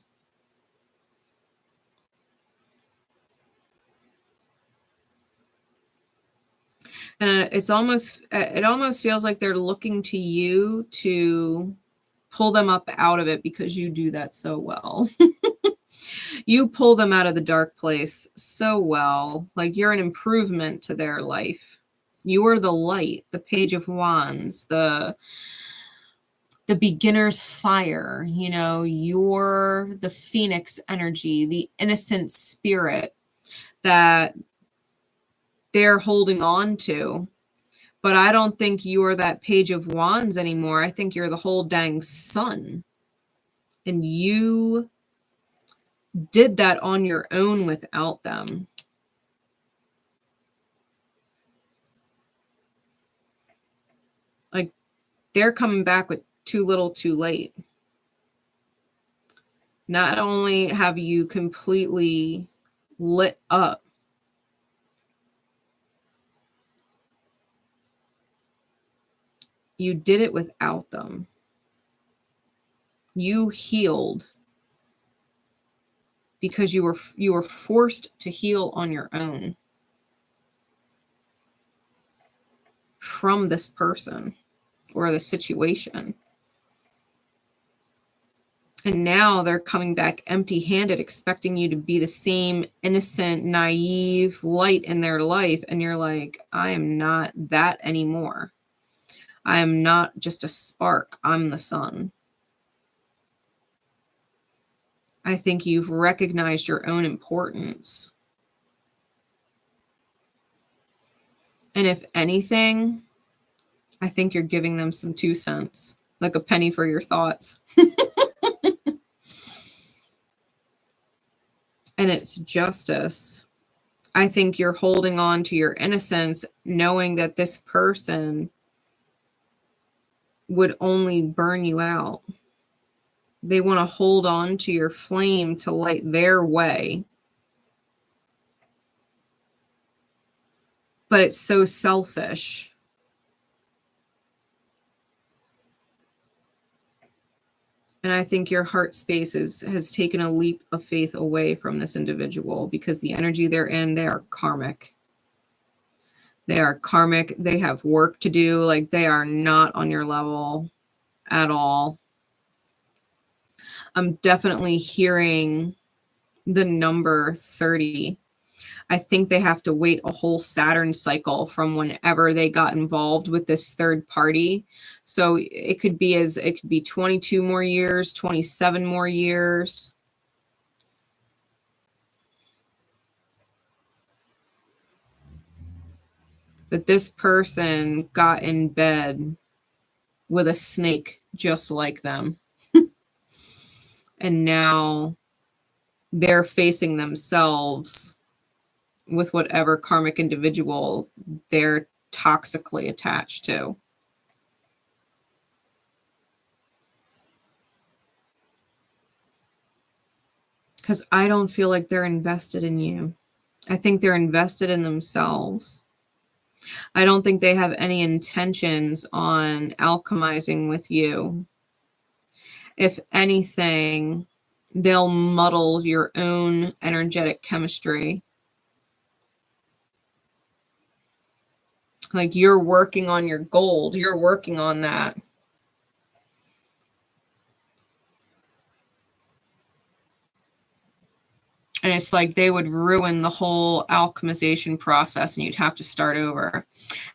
A: And it almost feels like they're looking to you to pull them up out of it because you do that so well. You pull them out of the dark place so well. Like you're an improvement to their life. You are the light, the Page of Wands, the beginner's fire. You know, you're the phoenix energy, the innocent spirit that they're holding on to. But I don't think you are that Page of Wands anymore. I think you're the whole dang sun. And you did that on your own without them. Like they're coming back with too little too late. Not only have you completely lit up, you did it without them. You healed because you were forced to heal on your own from this person or the situation. And now they're coming back empty-handed, expecting you to be the same innocent, naive light in their life. And you're like, I am not that anymore. I am not just a spark. I'm the sun. I think you've recognized your own importance. And if anything, I think you're giving them some 2 cents, like a penny for your thoughts. And it's justice. I think you're holding on to your innocence, knowing that this person would only burn you out. They want to hold on to your flame to light their way. But it's so selfish. And I think your heart space has taken a leap of faith away from this individual, because the energy they're in, they are karmic. They are karmic. They have work to do. Like, they are not on your level at all. I'm definitely hearing the number 30. I think they have to wait a whole Saturn cycle from whenever they got involved with this third party. So it could be 22 more years, 27 more years. But this person got in bed with a snake just like them. And now they're facing themselves with whatever karmic individual they're toxically attached to. Because I don't feel like they're invested in you. I think they're invested in themselves. I don't think they have any intentions on alchemizing with you. If anything, they'll muddle your own energetic chemistry. Like, you're working on your gold. You're working on that. And it's like they would ruin the whole alchemization process and you'd have to start over.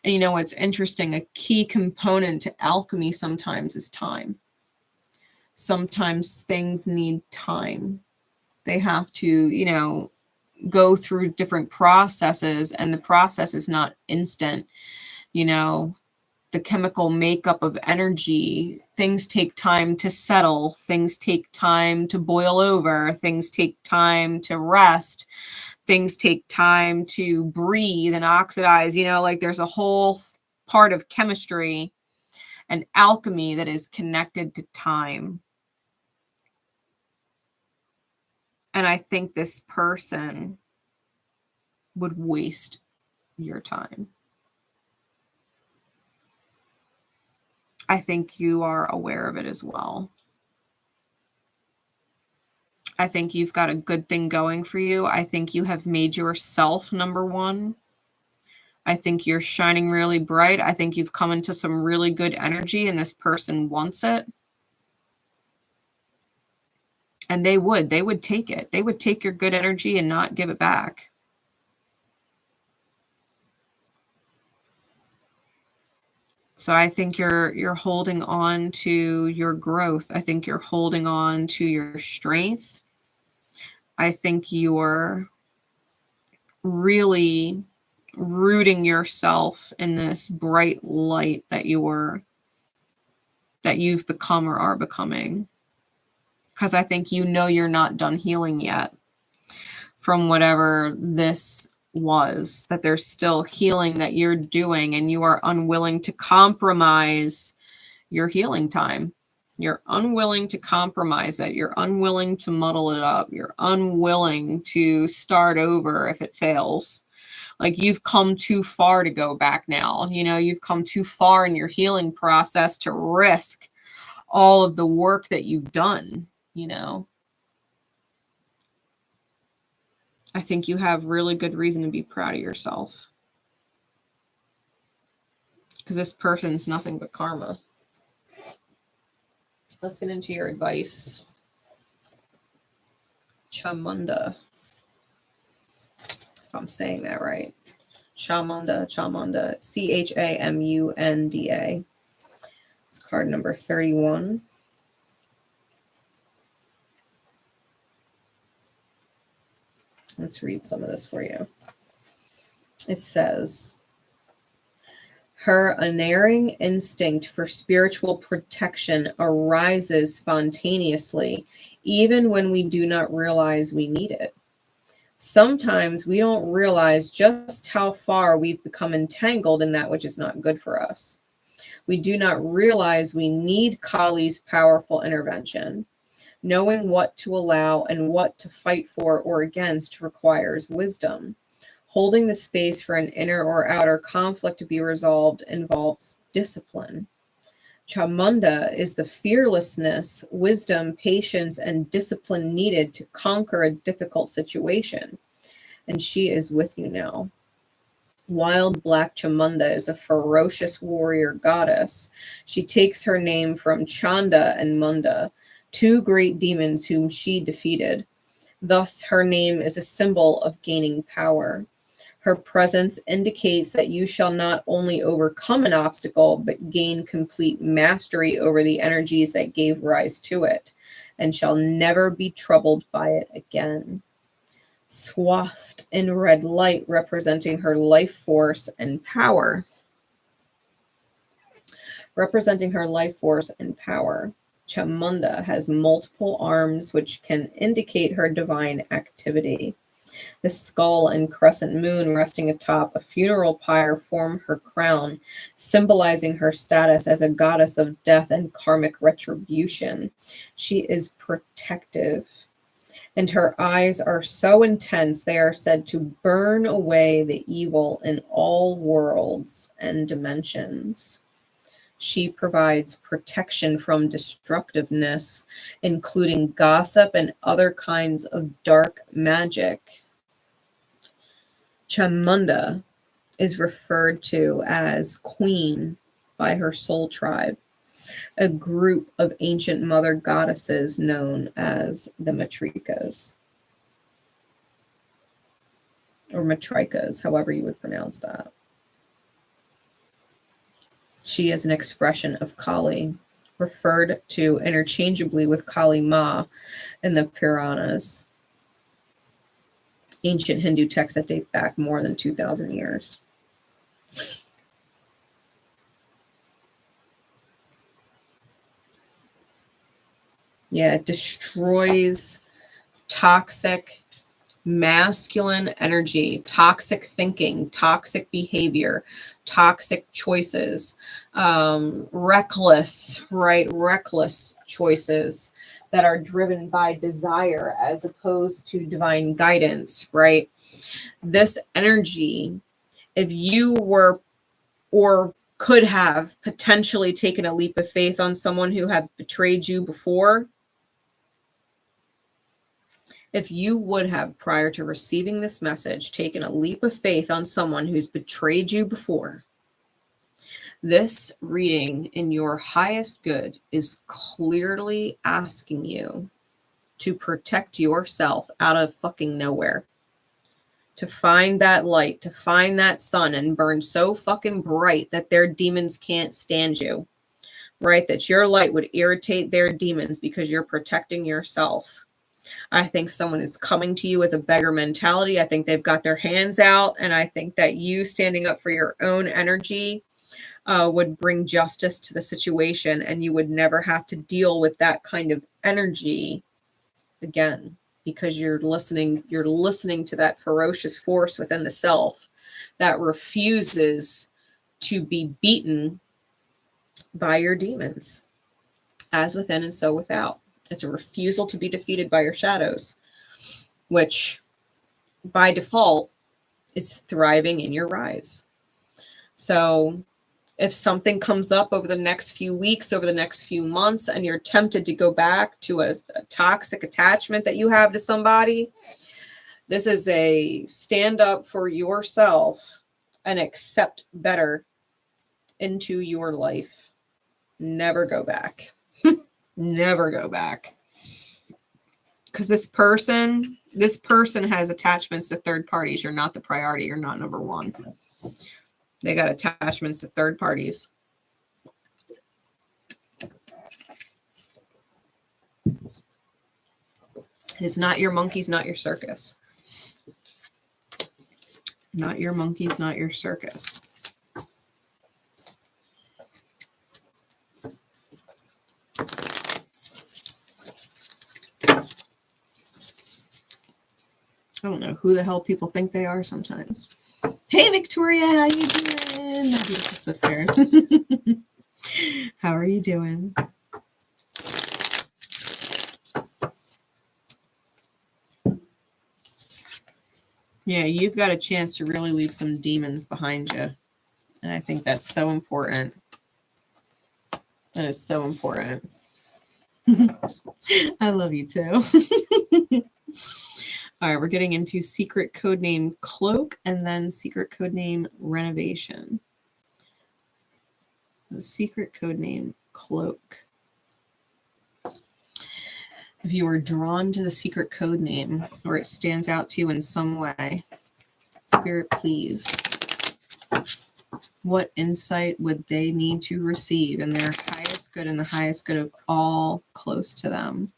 A: And you know what's interesting? A key component to alchemy sometimes is time. Sometimes things need time. They have to, you know, go through different processes, and the process is not instant. You know, the chemical makeup of energy, things take time to settle, things take time to boil over, things take time to rest, things take time to breathe and oxidize. You know, like, there's a whole part of chemistry and alchemy that is connected to time. And I think this person would waste your time. I think you are aware of it as well. I think you've got a good thing going for you. I think you have made yourself number one. I think you're shining really bright. I think you've come into some really good energy, and this person wants it. And they would take it. They would take your good energy and not give it back. So I think you're holding on to your growth. I think you're holding on to your strength. I think you're really rooting yourself in this bright light that you've become or are becoming. Because I think you know you're not done healing yet from whatever this was, that there's still healing that you're doing, and you are unwilling to compromise your healing time. You're unwilling to compromise it. You're unwilling to muddle it up. You're unwilling to start over if it fails. Like, you've come too far to go back now. You know, you've come too far in your healing process to risk all of the work that you've done, you know. I think you have really good reason to be proud of yourself. Because this person's nothing but karma. Let's get into your advice. 𝗘𝗏𝘓𝗐. If I'm saying that right. 𝗘𝗏𝘓𝗐, 𝗘𝗏𝘓𝗐. It's card number 31. Let's read some of this for you. It says, her unerring instinct for spiritual protection arises spontaneously, even when we do not realize we need it. Sometimes we don't realize just how far we've become entangled in that which is not good for us. We do not realize we need Kali's powerful intervention. Knowing what to allow and what to fight for or against requires wisdom. Holding the space for an inner or outer conflict to be resolved involves discipline. Chamunda is the fearlessness, wisdom, patience, and discipline needed to conquer a difficult situation. And she is with you now. Wild Black Chamunda is a ferocious warrior goddess. She takes her name from Chanda and Munda, two great demons whom she defeated. Thus, her name is a symbol of gaining power. Her presence indicates that you shall not only overcome an obstacle, but gain complete mastery over the energies that gave rise to it, and shall never be troubled by it again. Swathed in red light, representing her life force and power. Chamunda has multiple arms, which can indicate her divine activity. The skull and crescent moon resting atop a funeral pyre form her crown, symbolizing her status as a goddess of death and karmic retribution. She is protective, and her eyes are so intense they are said to burn away the evil in all worlds and dimensions. She provides protection from destructiveness, including gossip and other kinds of dark magic. Chamunda is referred to as Queen by her soul tribe, a group of ancient mother goddesses known as the Matrikas, or Matrikas, however you would pronounce that. She is an expression of Kali, referred to interchangeably with Kali Ma in the Puranas, ancient Hindu texts that date back more than 2,000 years. Yeah, it destroys toxic masculine energy, toxic thinking, toxic behavior, toxic choices, reckless choices that are driven by desire as opposed to divine guidance, right? This energy, if you were or could have potentially taken a leap of faith on someone who had betrayed you before, if you would have, prior to receiving this message, taken a leap of faith on someone who's betrayed you before, this reading in your highest good is clearly asking you to protect yourself out of fucking nowhere. To find that light, to find that sun and burn so fucking bright that their demons can't stand you, right? That your light would irritate their demons because you're protecting yourself. I think someone is coming to you with a beggar mentality. I think they've got their hands out, and I think that you standing up for your own energy would bring justice to the situation, and you would never have to deal with that kind of energy again, because you're listening to that ferocious force within the self that refuses to be beaten by your demons, as within and so without. It's a refusal to be defeated by your shadows, which by default is thriving in your rise. So if something comes up over the next few weeks, over the next few months, and you're tempted to go back to a toxic attachment that you have to somebody, this is a stand up for yourself and accept better into your life. Never go back. Never go back. Because this person has attachments to third parties. You're not the priority. You're not number one. They got attachments to third parties. It's not your monkeys, not your circus. Not your monkeys, not your circus. I don't know who the hell people think they are sometimes. Hey, Victoria, how you doing? My beautiful sister. How are you doing? Yeah, you've got a chance to really leave some demons behind you. And I think that's so important. That is so important. I love you too. All right, we're getting into secret codename Cloak and then secret codename Renovation. So secret codename Cloak. If you are drawn to the secret codename or it stands out to you in some way, Spirit, please. What insight would they need to receive in their highest good and the highest good of all close to them?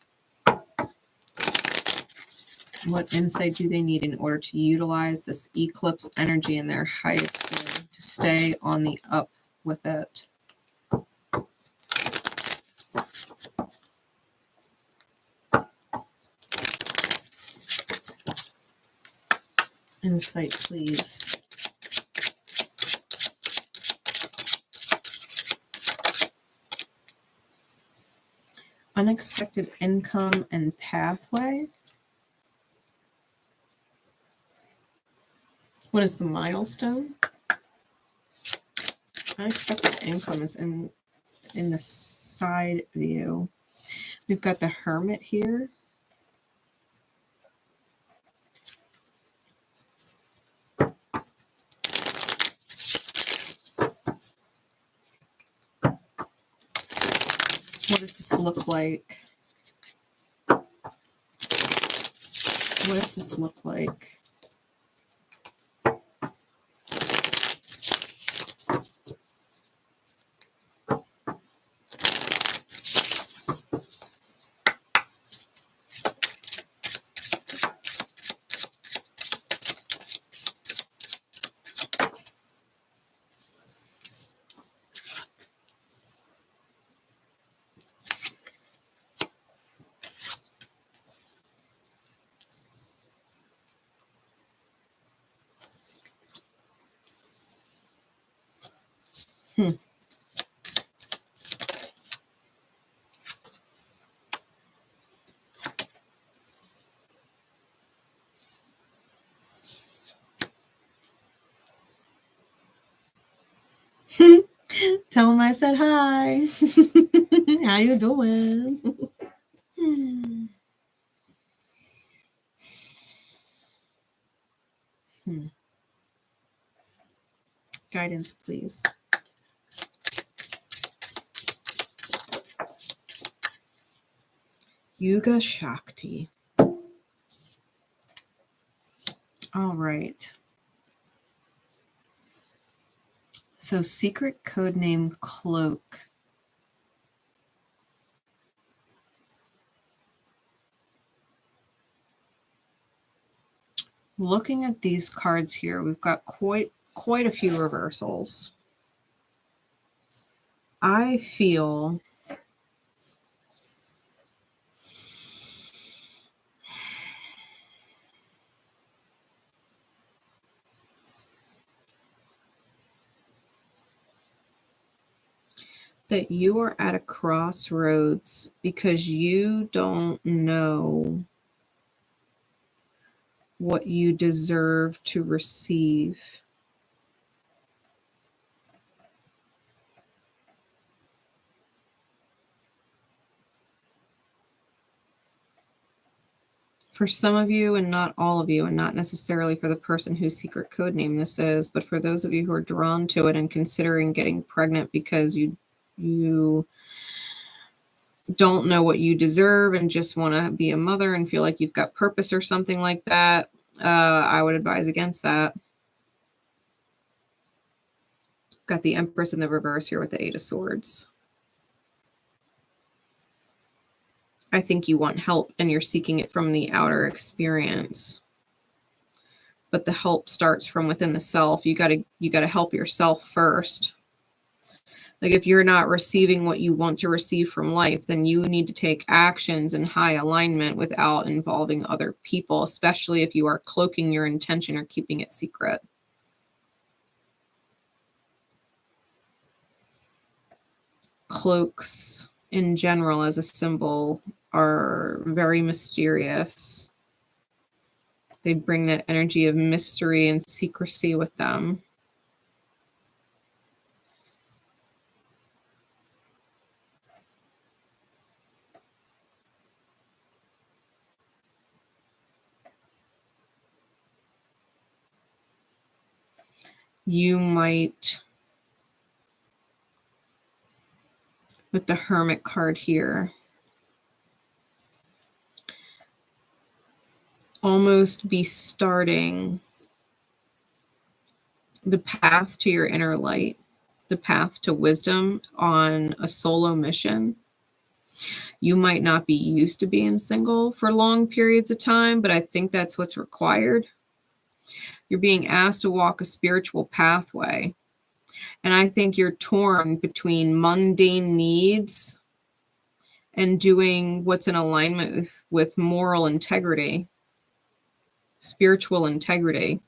A: What insight do they need in order to utilize this eclipse energy in their highest good to stay on the up with it? Insight, please. Unexpected income and pathway. What is the milestone? Unexpected income is in the side view. We've got the Hermit here. What does this look like? What does this look like? Tell them I said hi. How you doing? Guidance, please. Yuga Shakti. All right. So secret codename Cloak. Looking at these cards here, we've got quite a few reversals. I feel that you are at a crossroads because you don't know what you deserve to receive. For some of you and not all of you, and not necessarily for the person whose secret codename this is, but for those of you who are drawn to it and considering getting pregnant because you don't know what you deserve and just want to be a mother and feel like you've got purpose or something like that, I would advise against that. Got the Empress in the reverse here with the Eight of Swords. I think you want help and you're seeking it from the outer experience. But the help starts from within the self. You gotta help yourself first. Like if you're not receiving what you want to receive from life, then you need to take actions in high alignment without involving other people, especially if you are cloaking your intention or keeping it secret. cloaks in general as a symbol are very mysterious. They bring that energy of mystery and secrecy with them. You might, with the Hermit card here, almost be starting the path to your inner light, the path to wisdom on a solo mission. You might not be used to being single for long periods of time, but I think that's what's required. You're being asked to walk a spiritual pathway. And I think you're torn between mundane needs and doing what's in alignment with moral integrity, spiritual integrity.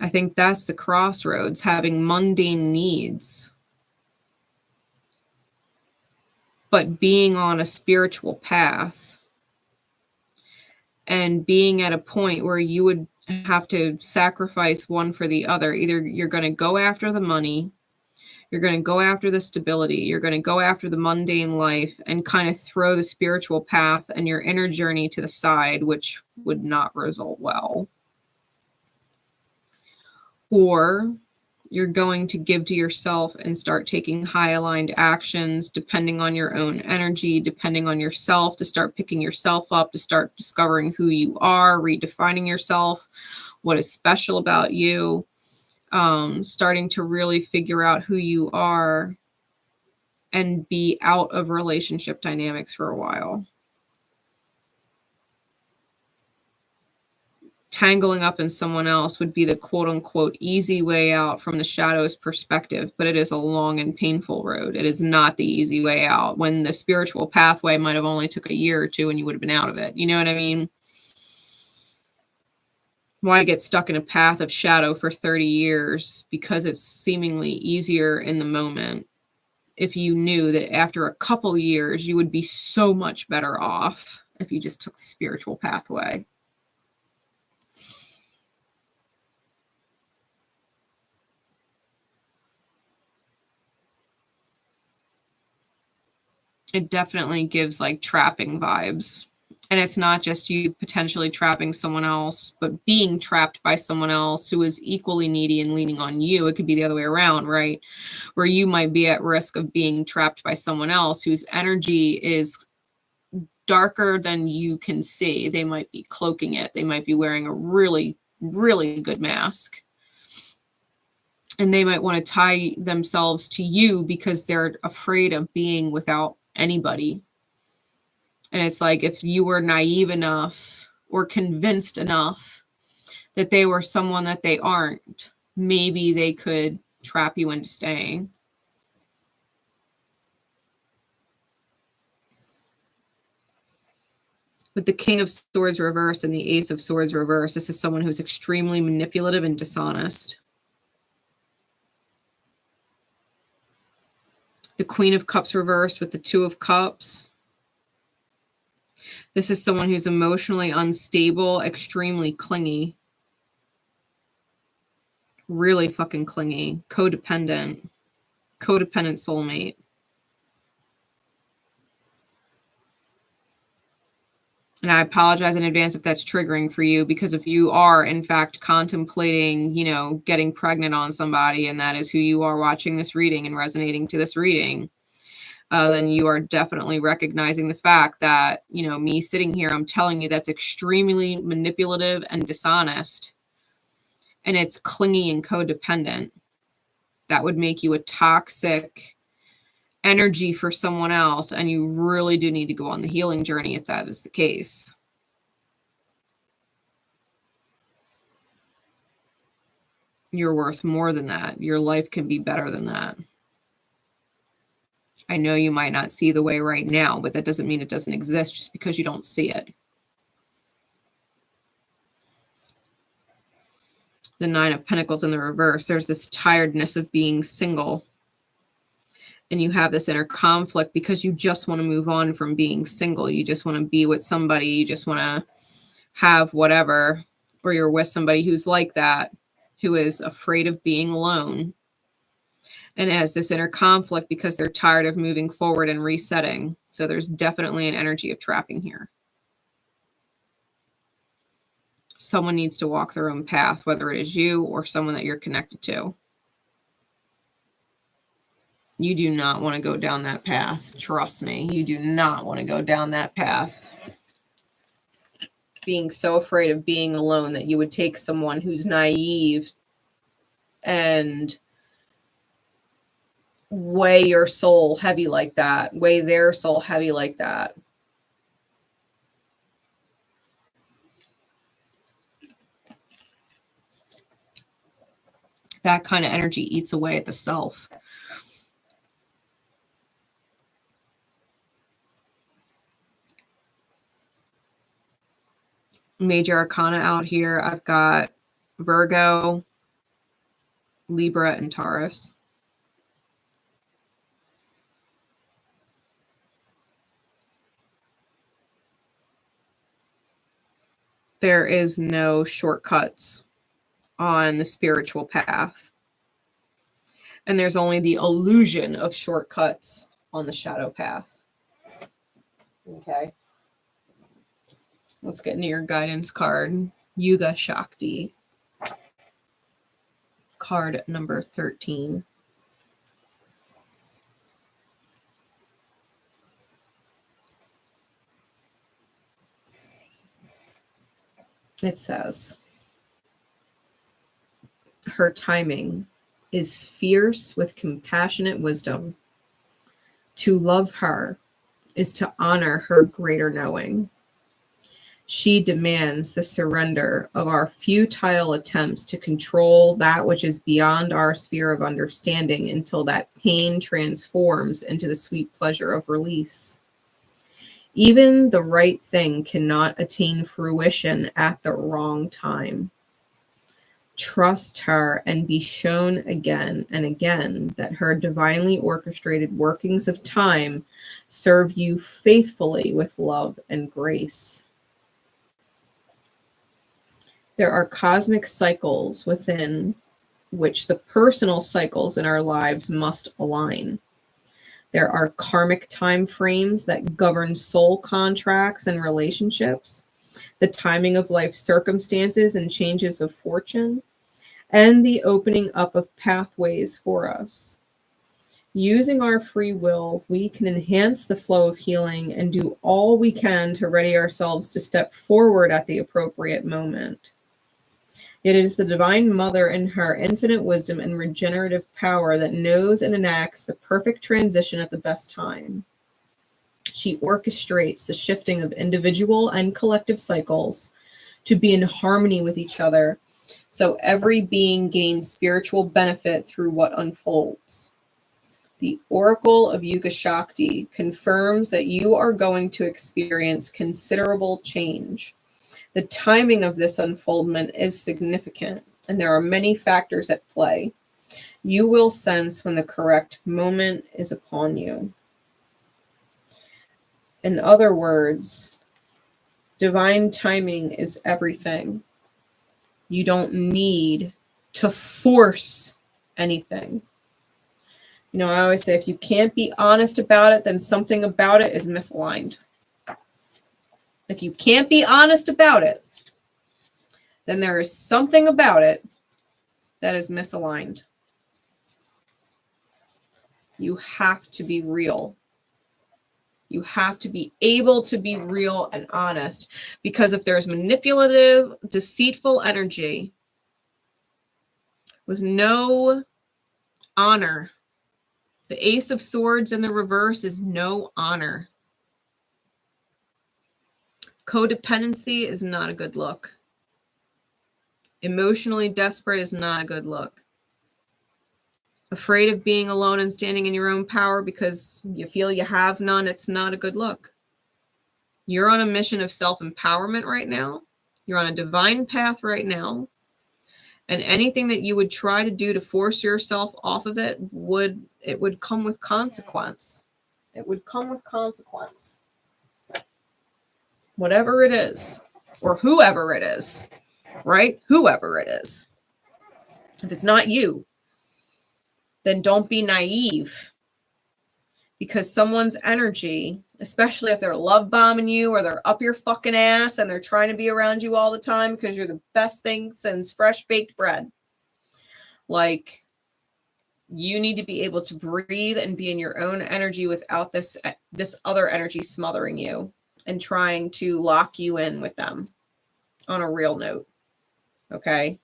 A: I think that's the crossroads, having mundane needs, but being on a spiritual path and being at a point where you would have to sacrifice one for the other. Either you're going to go after the money, you're going to go after the stability, you're going to go after the mundane life and kind of throw the spiritual path and your inner journey to the side, which would not result well. Or you're going to give to yourself and start taking high aligned actions depending on your own energy, depending on yourself, to start picking yourself up, to start discovering who you are, redefining yourself, what is special about you, starting to really figure out who you are and be out of relationship dynamics for a while. Tangling up in someone else would be the quote unquote easy way out from the shadow's perspective, but it is a long and painful road. It is not the easy way out, when the spiritual pathway might have only took a year or two and you would have been out of it. You know what I mean? Why get stuck in a path of shadow for 30 years because it's seemingly easier in the moment, if you knew that after a couple years you would be so much better off if you just took the spiritual pathway. It definitely gives like trapping vibes. And it's not just you potentially trapping someone else, but being trapped by someone else who is equally needy and leaning on you. It could be the other way around, right? Where you might be at risk of being trapped by someone else whose energy is darker than you can see. They might be cloaking it. They might be wearing a really, really good mask. And they might want to tie themselves to you because they're afraid of being without anybody. And it's like, if you were naive enough or convinced enough that they were someone that they aren't, maybe they could trap you into staying. With the King of Swords reverse and the Ace of Swords reverse, this is someone who's extremely manipulative and dishonest. The Queen of Cups reversed with the Two of Cups. This is someone who's emotionally unstable, extremely clingy. Really fucking clingy. Codependent soulmate. And I apologize in advance if that's triggering for you, because if you are in fact contemplating, you know, getting pregnant on somebody, and that is who you are watching this reading and resonating to this reading, then you are definitely recognizing the fact that, you know, me sitting here, I'm telling you that's extremely manipulative and dishonest. And it's clingy and codependent. That would make you a toxic energy for someone else. And you really do need to go on the healing journey if that is the case. You're worth more than that. Your life can be better than that. I know you might not see the way right now, but that doesn't mean it doesn't exist just because you don't see it. The Nine of Pentacles in the reverse. There's this tiredness of being single. And you have this inner conflict because you just want to move on from being single. You just want to be with somebody. You just want to have whatever, or you're with somebody who's like that, who is afraid of being alone and has this inner conflict because they're tired of moving forward and resetting. So there's definitely an energy of trapping here. Someone needs to walk their own path, whether it is you or someone that you're connected to. You do not want to go down that path. Trust me, you do not want to go down that path. Being so afraid of being alone that you would take someone who's naive and weigh your soul heavy like that, weigh their soul heavy like that. That kind of energy eats away at the self. Major arcana out here, I've got Virgo, Libra, and Taurus. There is no shortcuts on the spiritual path. And there's only the illusion of shortcuts on the shadow path. Okay. Let's get into your guidance card. Yuga Shakti. Card number 13. It says, her timing is fierce with compassionate wisdom. To love her is to honor her greater knowing. She demands the surrender of our futile attempts to control that which is beyond our sphere of understanding until that pain transforms into the sweet pleasure of release. Even the right thing cannot attain fruition at the wrong time. Trust her and be shown again and again that her divinely orchestrated workings of time serve you faithfully with love and grace. There are cosmic cycles within which the personal cycles in our lives must align. There are karmic time frames that govern soul contracts and relationships, the timing of life circumstances and changes of fortune, and the opening up of pathways for us. Using our free will, we can enhance the flow of healing and do all we can to ready ourselves to step forward at the appropriate moment. It is the Divine Mother in her infinite wisdom and regenerative power that knows and enacts the perfect transition at the best time. She orchestrates the shifting of individual and collective cycles to be in harmony with each other, so every being gains spiritual benefit through what unfolds. The Oracle of Yuga Shakti confirms that you are going to experience considerable change. The timing of this unfoldment is significant, and there are many factors at play. You will sense when the correct moment is upon you. In other words, divine timing is everything. You don't need to force anything. You know, I always say, if you can't be honest about it, then something about it is misaligned. If you can't be honest about it, then there is something about it that is misaligned. You have to be real. You have to be able to be real and honest, because if there's manipulative, deceitful energy with no honor, the Ace of Swords in the reverse is no honor. Codependency is not a good look. Emotionally desperate is not a good look. Afraid of being alone and standing in your own power because you feel you have none, it's not a good look. You're on a mission of self-empowerment right now. You're on a divine path right now. And anything that you would try to do to force yourself off of it would come with consequence. It would come with consequence. Whatever it is, or whoever it is, right? Whoever it is. If it's not you, then don't be naive. Because someone's energy, especially if they're love bombing you or they're up your fucking ass and they're trying to be around you all the time because you're the best thing since fresh baked bread. Like, you need to be able to breathe and be in your own energy without this other energy smothering you and trying to lock you in with them on a real note. Okay?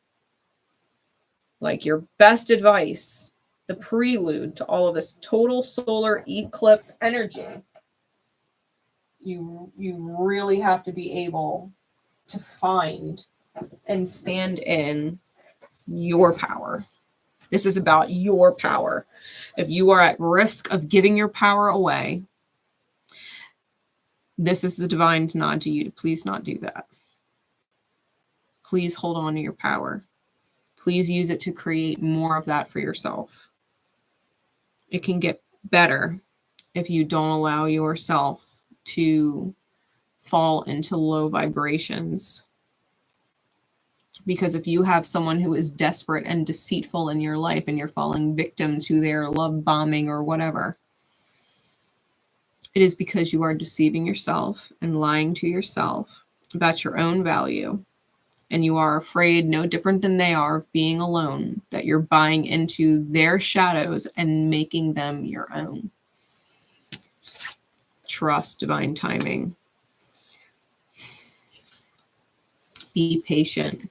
A: Like, your best advice, the prelude to all of this total solar eclipse energy, you really have to be able to find and stand in your power. This is about your power. If you are at risk of giving your power away, this is the divine nod to you to please not do that. Please hold on to your power. Please use it to create more of that for yourself. It can get better if you don't allow yourself to fall into low vibrations. Because if you have someone who is desperate and deceitful in your life and you're falling victim to their love bombing or whatever, it is because you are deceiving yourself and lying to yourself about your own value. And you are afraid, no different than they are, of being alone, that you're buying into their shadows and making them your own. Trust divine timing. Be patient.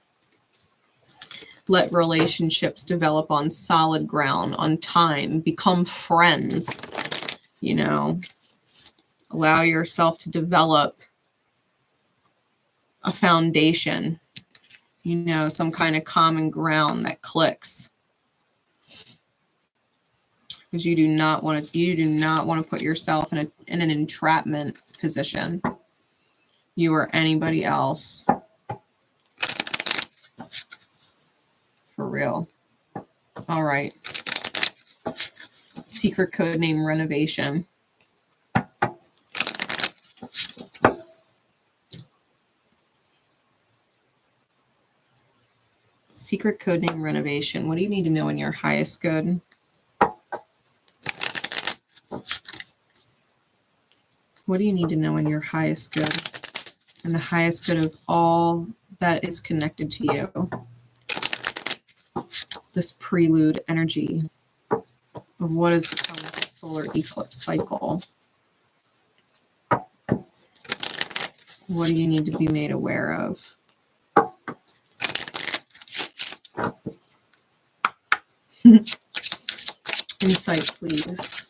A: Let relationships develop on solid ground, on time. Become friends. You know, allow yourself to develop a foundation. You know, some kind of common ground that clicks. Because you do not want to put yourself in an entrapment position. You or anybody else. For real. All right. Secret code name Renovation. Secret code name Renovation. What do you need to know in your highest good? What do you need to know in your highest good? And the highest good of all that is connected to you. This prelude energy of what is to come with the solar eclipse cycle. What do you need to be made aware of? Insight, please.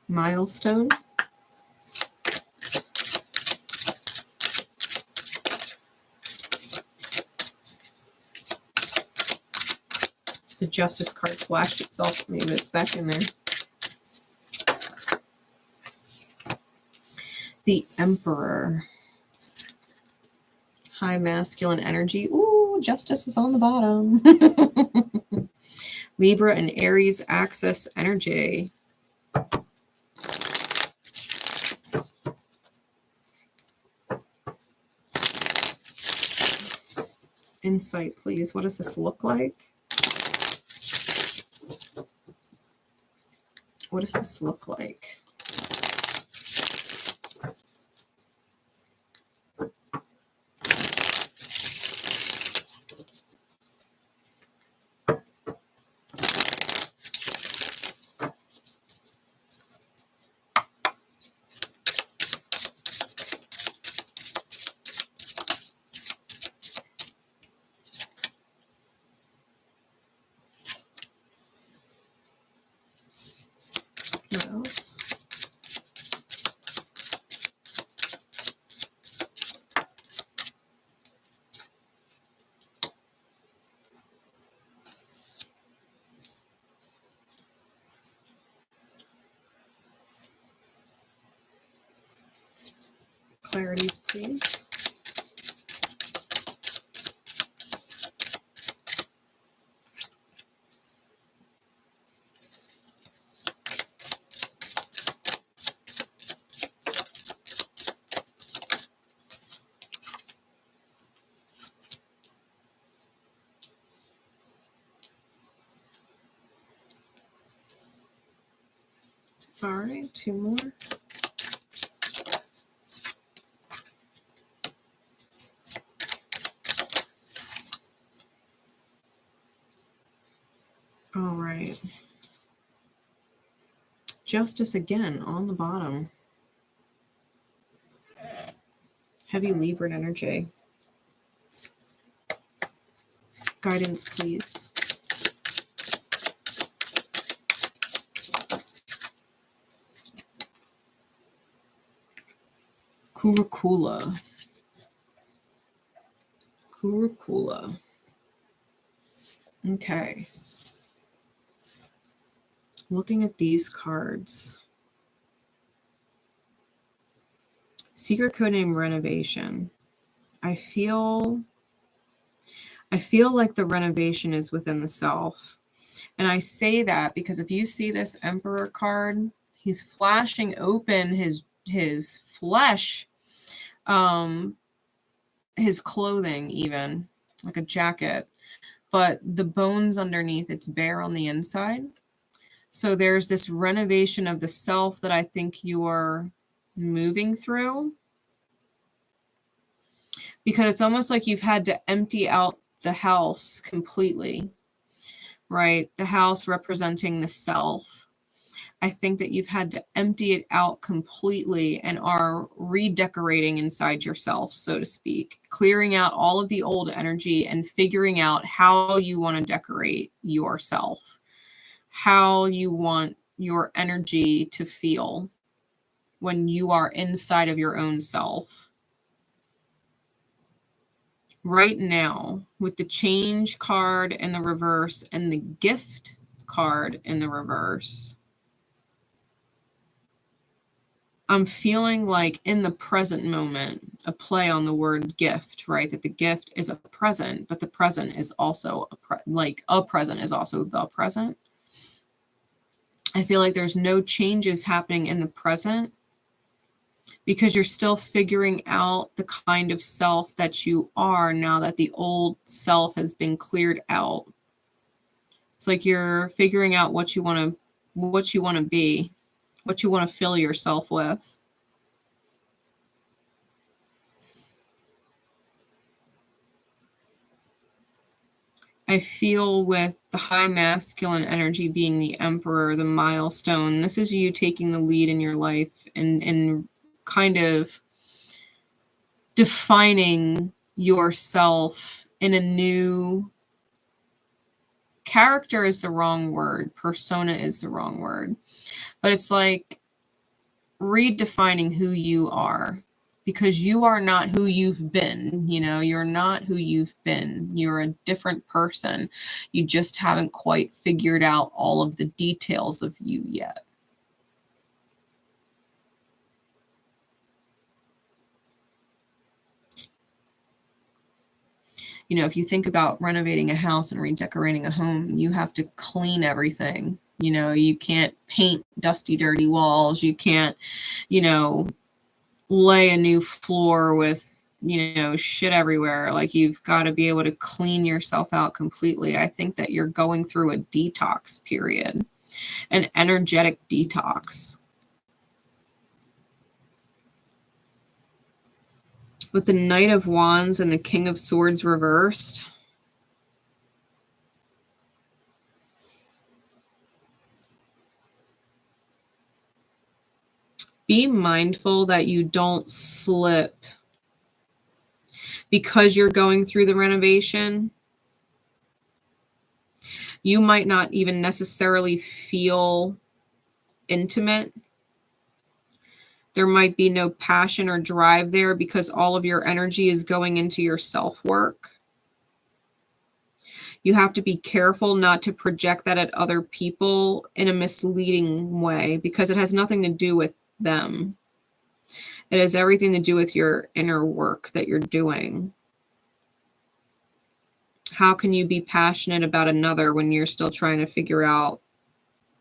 A: Milestone. The Justice card flashed itself to me, but it's back in there. The Emperor. High masculine energy. Ooh, Justice is on the bottom. Libra and Aries axis energy. Insight, please. What does this look like? What does this look like? What else? clarities, please. All right, two more. All right. Justice again on the bottom. Heavy Libra energy. Guidance, please. 𝗗𝗘𝗥𝗦𝗗𝗗. 𝗗𝗘𝗥𝗦𝗗𝗗. Okay. Looking at these cards. Secret codename Renovation. I feel like the renovation is within the self. And I say that because if you see this Emperor card, he's flashing open his flesh, his clothing even, like a jacket, but the bones underneath, it's bare on the inside. So there's this renovation of the self that I think you're moving through, because it's almost like you've had to empty out the house completely, right? The house representing the self. I think that you've had to empty it out completely and are redecorating inside yourself, so to speak, clearing out all of the old energy and figuring out how you want to decorate yourself, how you want your energy to feel when you are inside of your own self. Right now, with the change card in the reverse and the gift card in the reverse, I'm feeling like in the present moment, a play on the word gift, right? That the gift is a present, but the present is also a present is also the present. I feel like there's no changes happening in the present because you're still figuring out the kind of self that you are now that the old self has been cleared out. It's like you're figuring out what you want to be, what you want to fill yourself with. I feel with the high masculine energy being the Emperor, the milestone, this is you taking the lead in your life and kind of defining yourself in a new character is the wrong word. Persona is the wrong word. But it's like redefining who you are, because you are not who you've been. You know, you're not who you've been. You're a different person. You just haven't quite figured out all of the details of you yet. You know, if you think about renovating a house and redecorating a home, you have to clean everything. You know, you can't paint dusty, dirty walls. You can't, you know, lay a new floor with, you know, shit everywhere. Like, you've got to be able to clean yourself out completely. I think that you're going through a detox period, an energetic detox. With the Knight of Wands and the King of Swords reversed, be mindful that you don't slip because you're going through the renovation. You might not even necessarily feel intimate. There might be no passion or drive there because all of your energy is going into your self-work. You have to be careful not to project that at other people in a misleading way, because it has nothing to do with them. It has everything to do with your inner work that you're doing. How can you be passionate about another when you're still trying to figure out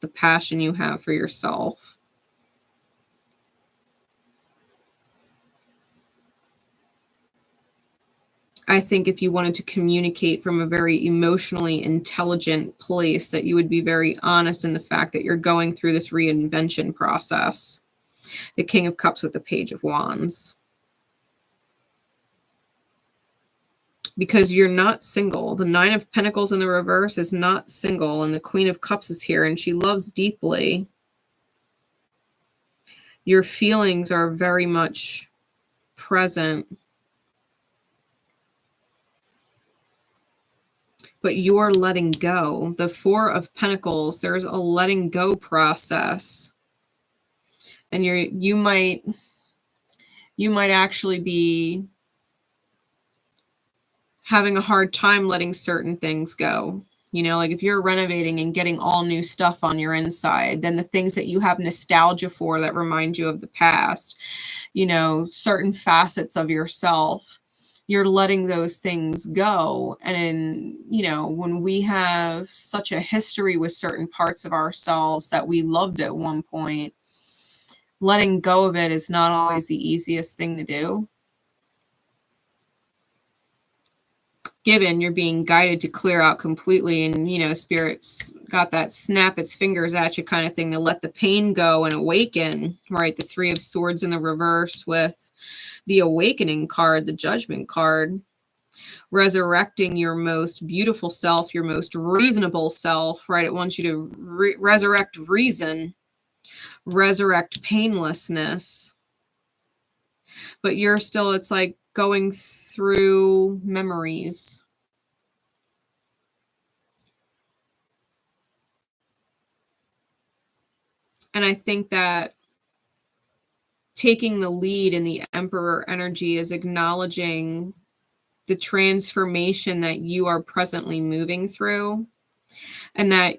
A: the passion you have for yourself? I think if you wanted to communicate from a very emotionally intelligent place, that you would be very honest in the fact that you're going through this reinvention process. The King of Cups with the Page of Wands. Because you're not single. The Nine of Pentacles in the reverse is not single, and the Queen of Cups is here, and she loves deeply. Your feelings are very much present. But you're letting go. The Four of Pentacles, there's a letting go process. And you might actually be having a hard time letting certain things go. You know, like if you're renovating and getting all new stuff on your inside, then the things that you have nostalgia for that remind you of the past, you know, certain facets of yourself, you're letting those things go. And, you know, when we have such a history with certain parts of ourselves that we loved at one point, letting go of it is not always the easiest thing to do. Given you're being guided to clear out completely, and, you know, Spirit's got that snap its fingers at you kind of thing to let the pain go and awaken, right? The Three of Swords in the reverse with the Awakening card, the Judgment card, resurrecting your most beautiful self, your most reasonable self, right? It wants you to resurrect reason, resurrect painlessness. But you're still, it's like going through memories. And I think that taking the lead in the Emperor energy is acknowledging the transformation that you are presently moving through, and that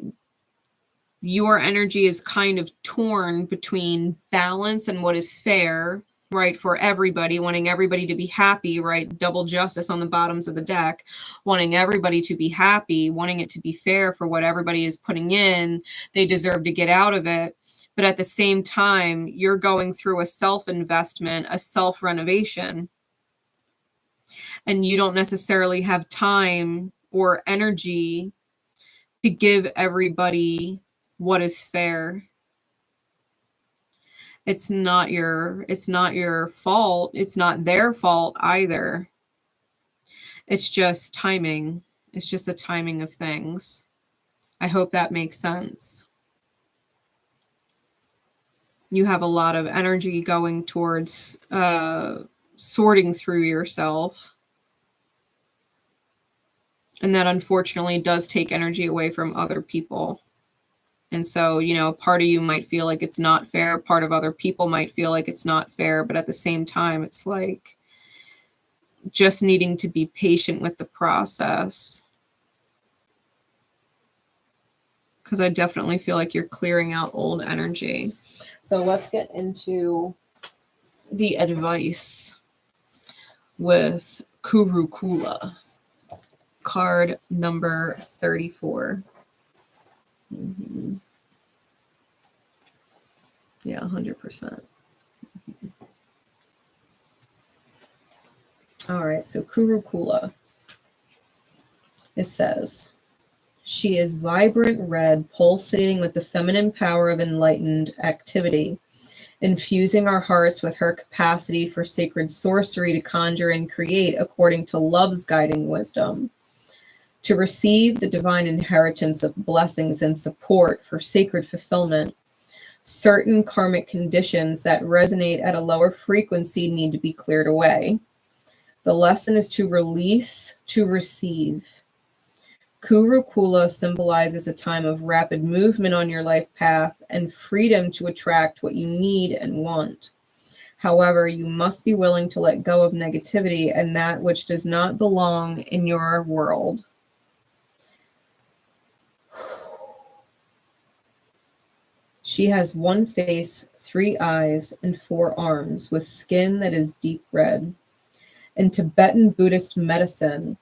A: your energy is kind of torn between balance and what is fair, right, for everybody, wanting everybody to be happy, right? Double justice on the bottoms of the deck, wanting everybody to be happy, wanting it to be fair for what everybody is putting in. They deserve to get out of it. But at the same time, you're going through a self-investment, a self-renovation, and you don't necessarily have time or energy to give everybody what is fair. It's not your fault. It's not their fault either. It's just timing. It's just the timing of things. I hope that makes sense. You have a lot of energy going towards sorting through yourself. And that unfortunately does take energy away from other people. And so, you know, part of you might feel like it's not fair. Part of other people might feel like it's not fair. But at the same time, it's like just needing to be patient with the process. Because I definitely feel like you're clearing out old energy. So let's get into the advice with 𝗑𝗘𝗓𝗄𝐿𝐴. Card number 34. Yeah, 100%. All right, so 𝗑𝗘𝗓𝗄𝐿𝐴. It says, she is vibrant red, pulsating with the feminine power of enlightened activity, infusing our hearts with her capacity for sacred sorcery to conjure and create according to love's guiding wisdom, to receive the divine inheritance of blessings and support for sacred fulfillment. Certain karmic conditions that resonate at a lower frequency need to be cleared away. The lesson is to release, to receive. 𝗑𝗘𝗓𝗄𝐿𝐴 symbolizes a time of rapid movement on your life path and freedom to attract what you need and want. However, you must be willing to let go of negativity and that which does not belong in your world. She has one face, 3 eyes and 4 arms, with skin that is deep red. In Tibetan Buddhist medicine,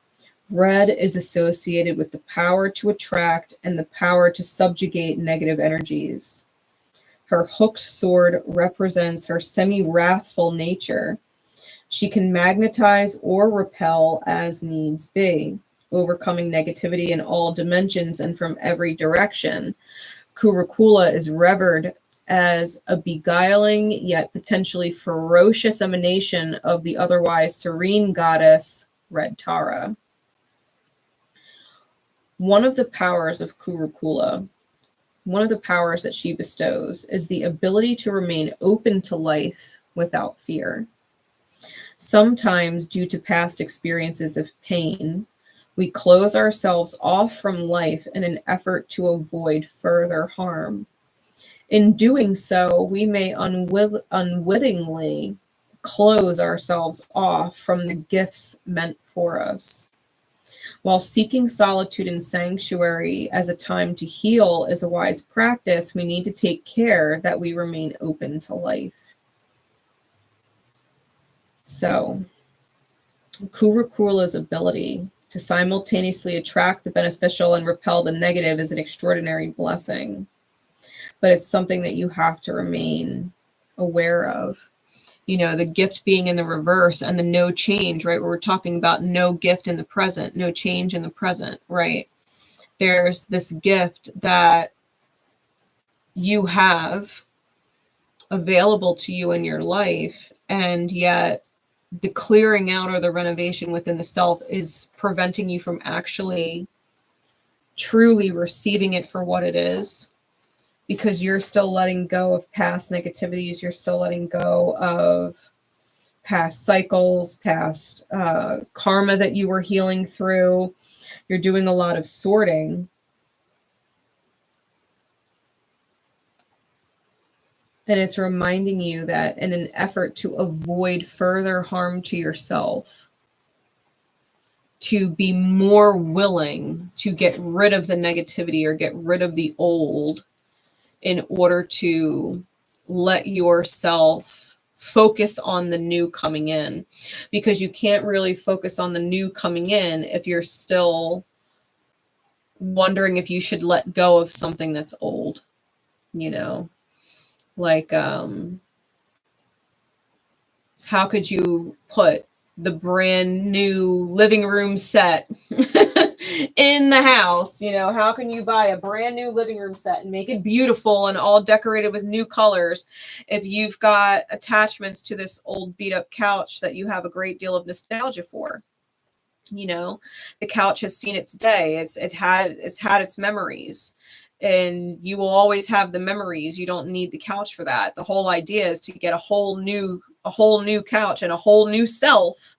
A: red is associated with the power to attract and the power to subjugate negative energies. Her hooked sword represents her semi-wrathful nature. She can magnetize or repel as needs be, overcoming negativity in all dimensions and from every direction. 𝘗𝘗𝘕𝘌𝘗𝘗𝘗 is revered as a beguiling yet potentially ferocious emanation of the otherwise serene goddess Red Tara. One of the powers of 𝘗𝘗𝘗𝘗, one of the powers that she bestows, is the ability to remain open to life without fear. Sometimes, due to past experiences of pain, we close ourselves off from life in an effort to avoid further harm. In doing so, we may unwittingly close ourselves off from the gifts meant for us. While seeking solitude and sanctuary as a time to heal is a wise practice, we need to take care that we remain open to life. So, 𝘗𝘗𝘗𝘗𝘗's ability to simultaneously attract the beneficial and repel the negative is an extraordinary blessing. But it's something that you have to remain aware of. You know, the gift being in the reverse and the no change, right? Where we're talking about no gift in the present, no change in the present, right? There's this gift that you have available to you in your life, and yet the clearing out or the renovation within the self is preventing you from actually truly receiving it for what it is, because you're still letting go of past negativities. You're still letting go of past cycles, past karma that you were healing through. You're doing a lot of sorting. And it's reminding you that in an effort to avoid further harm to yourself, to be more willing to get rid of the negativity or get rid of the old in order to let yourself focus on the new coming in. Because you can't really focus on the new coming in if you're still wondering if you should let go of something that's old, you know? Like, how could you put the brand new living room set in the house? You know, how can you buy a brand new living room set and make it beautiful and all decorated with new colors if you've got attachments to this old beat up couch that you have a great deal of nostalgia for? You know, the couch has seen its day. It's had its memories. And you will always have the memories. You don't need the couch for that. The whole idea is to get a whole new couch and a whole new self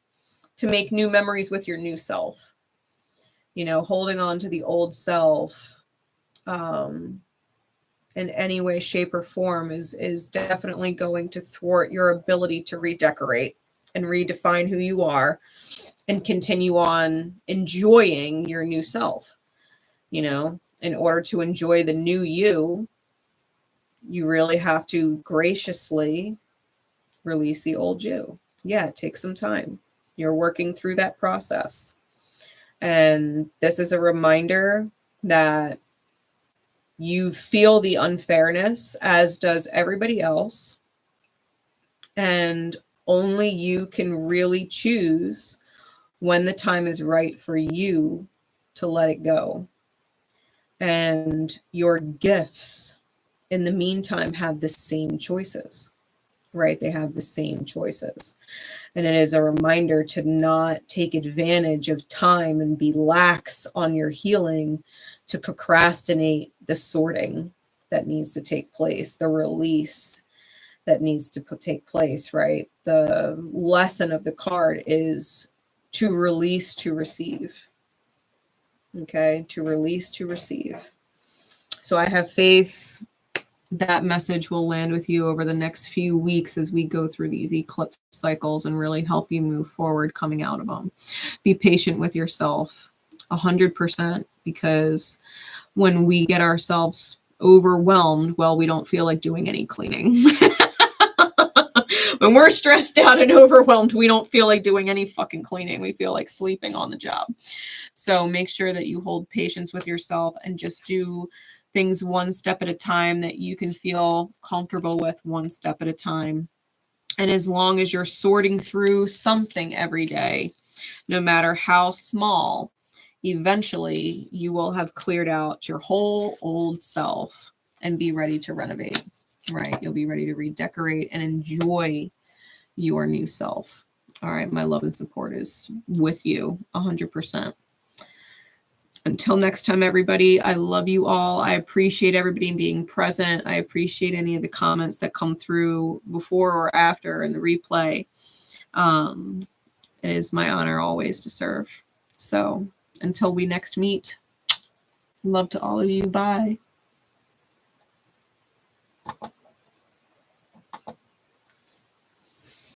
A: to make new memories with your new self. You know, holding on to the old self in any way, shape, or form is definitely going to thwart your ability to redecorate and redefine who you are and continue on enjoying your new self. You know, in order to enjoy the new you, you really have to graciously release the old you. Yeah, it takes some time. You're working through that process. And this is a reminder that you feel the unfairness, as does everybody else. And only you can really choose when the time is right for you to let it go. And your gifts, in the meantime, have the same choices, right? They have the same choices. And it is a reminder to not take advantage of time and be lax on your healing, to procrastinate the sorting that needs to take place, the release that needs to take place, right? The lesson of the card is to release, to receive. Okay, to release, to receive. So I have faith that message will land with you over the next few weeks as we go through these eclipse cycles and really help you move forward coming out of them. Be patient with yourself 100%, because when we get ourselves overwhelmed, well, we don't feel like doing any cleaning. When we're stressed out and overwhelmed, we don't feel like doing any fucking cleaning. We feel like sleeping on the job. So make sure that you hold patience with yourself and just do things one step at a time that you can feel comfortable with, one step at a time. And as long as you're sorting through something every day, no matter how small, eventually you will have cleared out your whole old self and be ready to renovate, right? You'll be ready to redecorate and enjoy your new self. All right. My love and support is with you 100%. Until next time, everybody, I love you all. I appreciate everybody being present. I appreciate any of the comments that come through before or after in the replay. It is my honor always to serve. So until we next meet, love to all of you. Bye.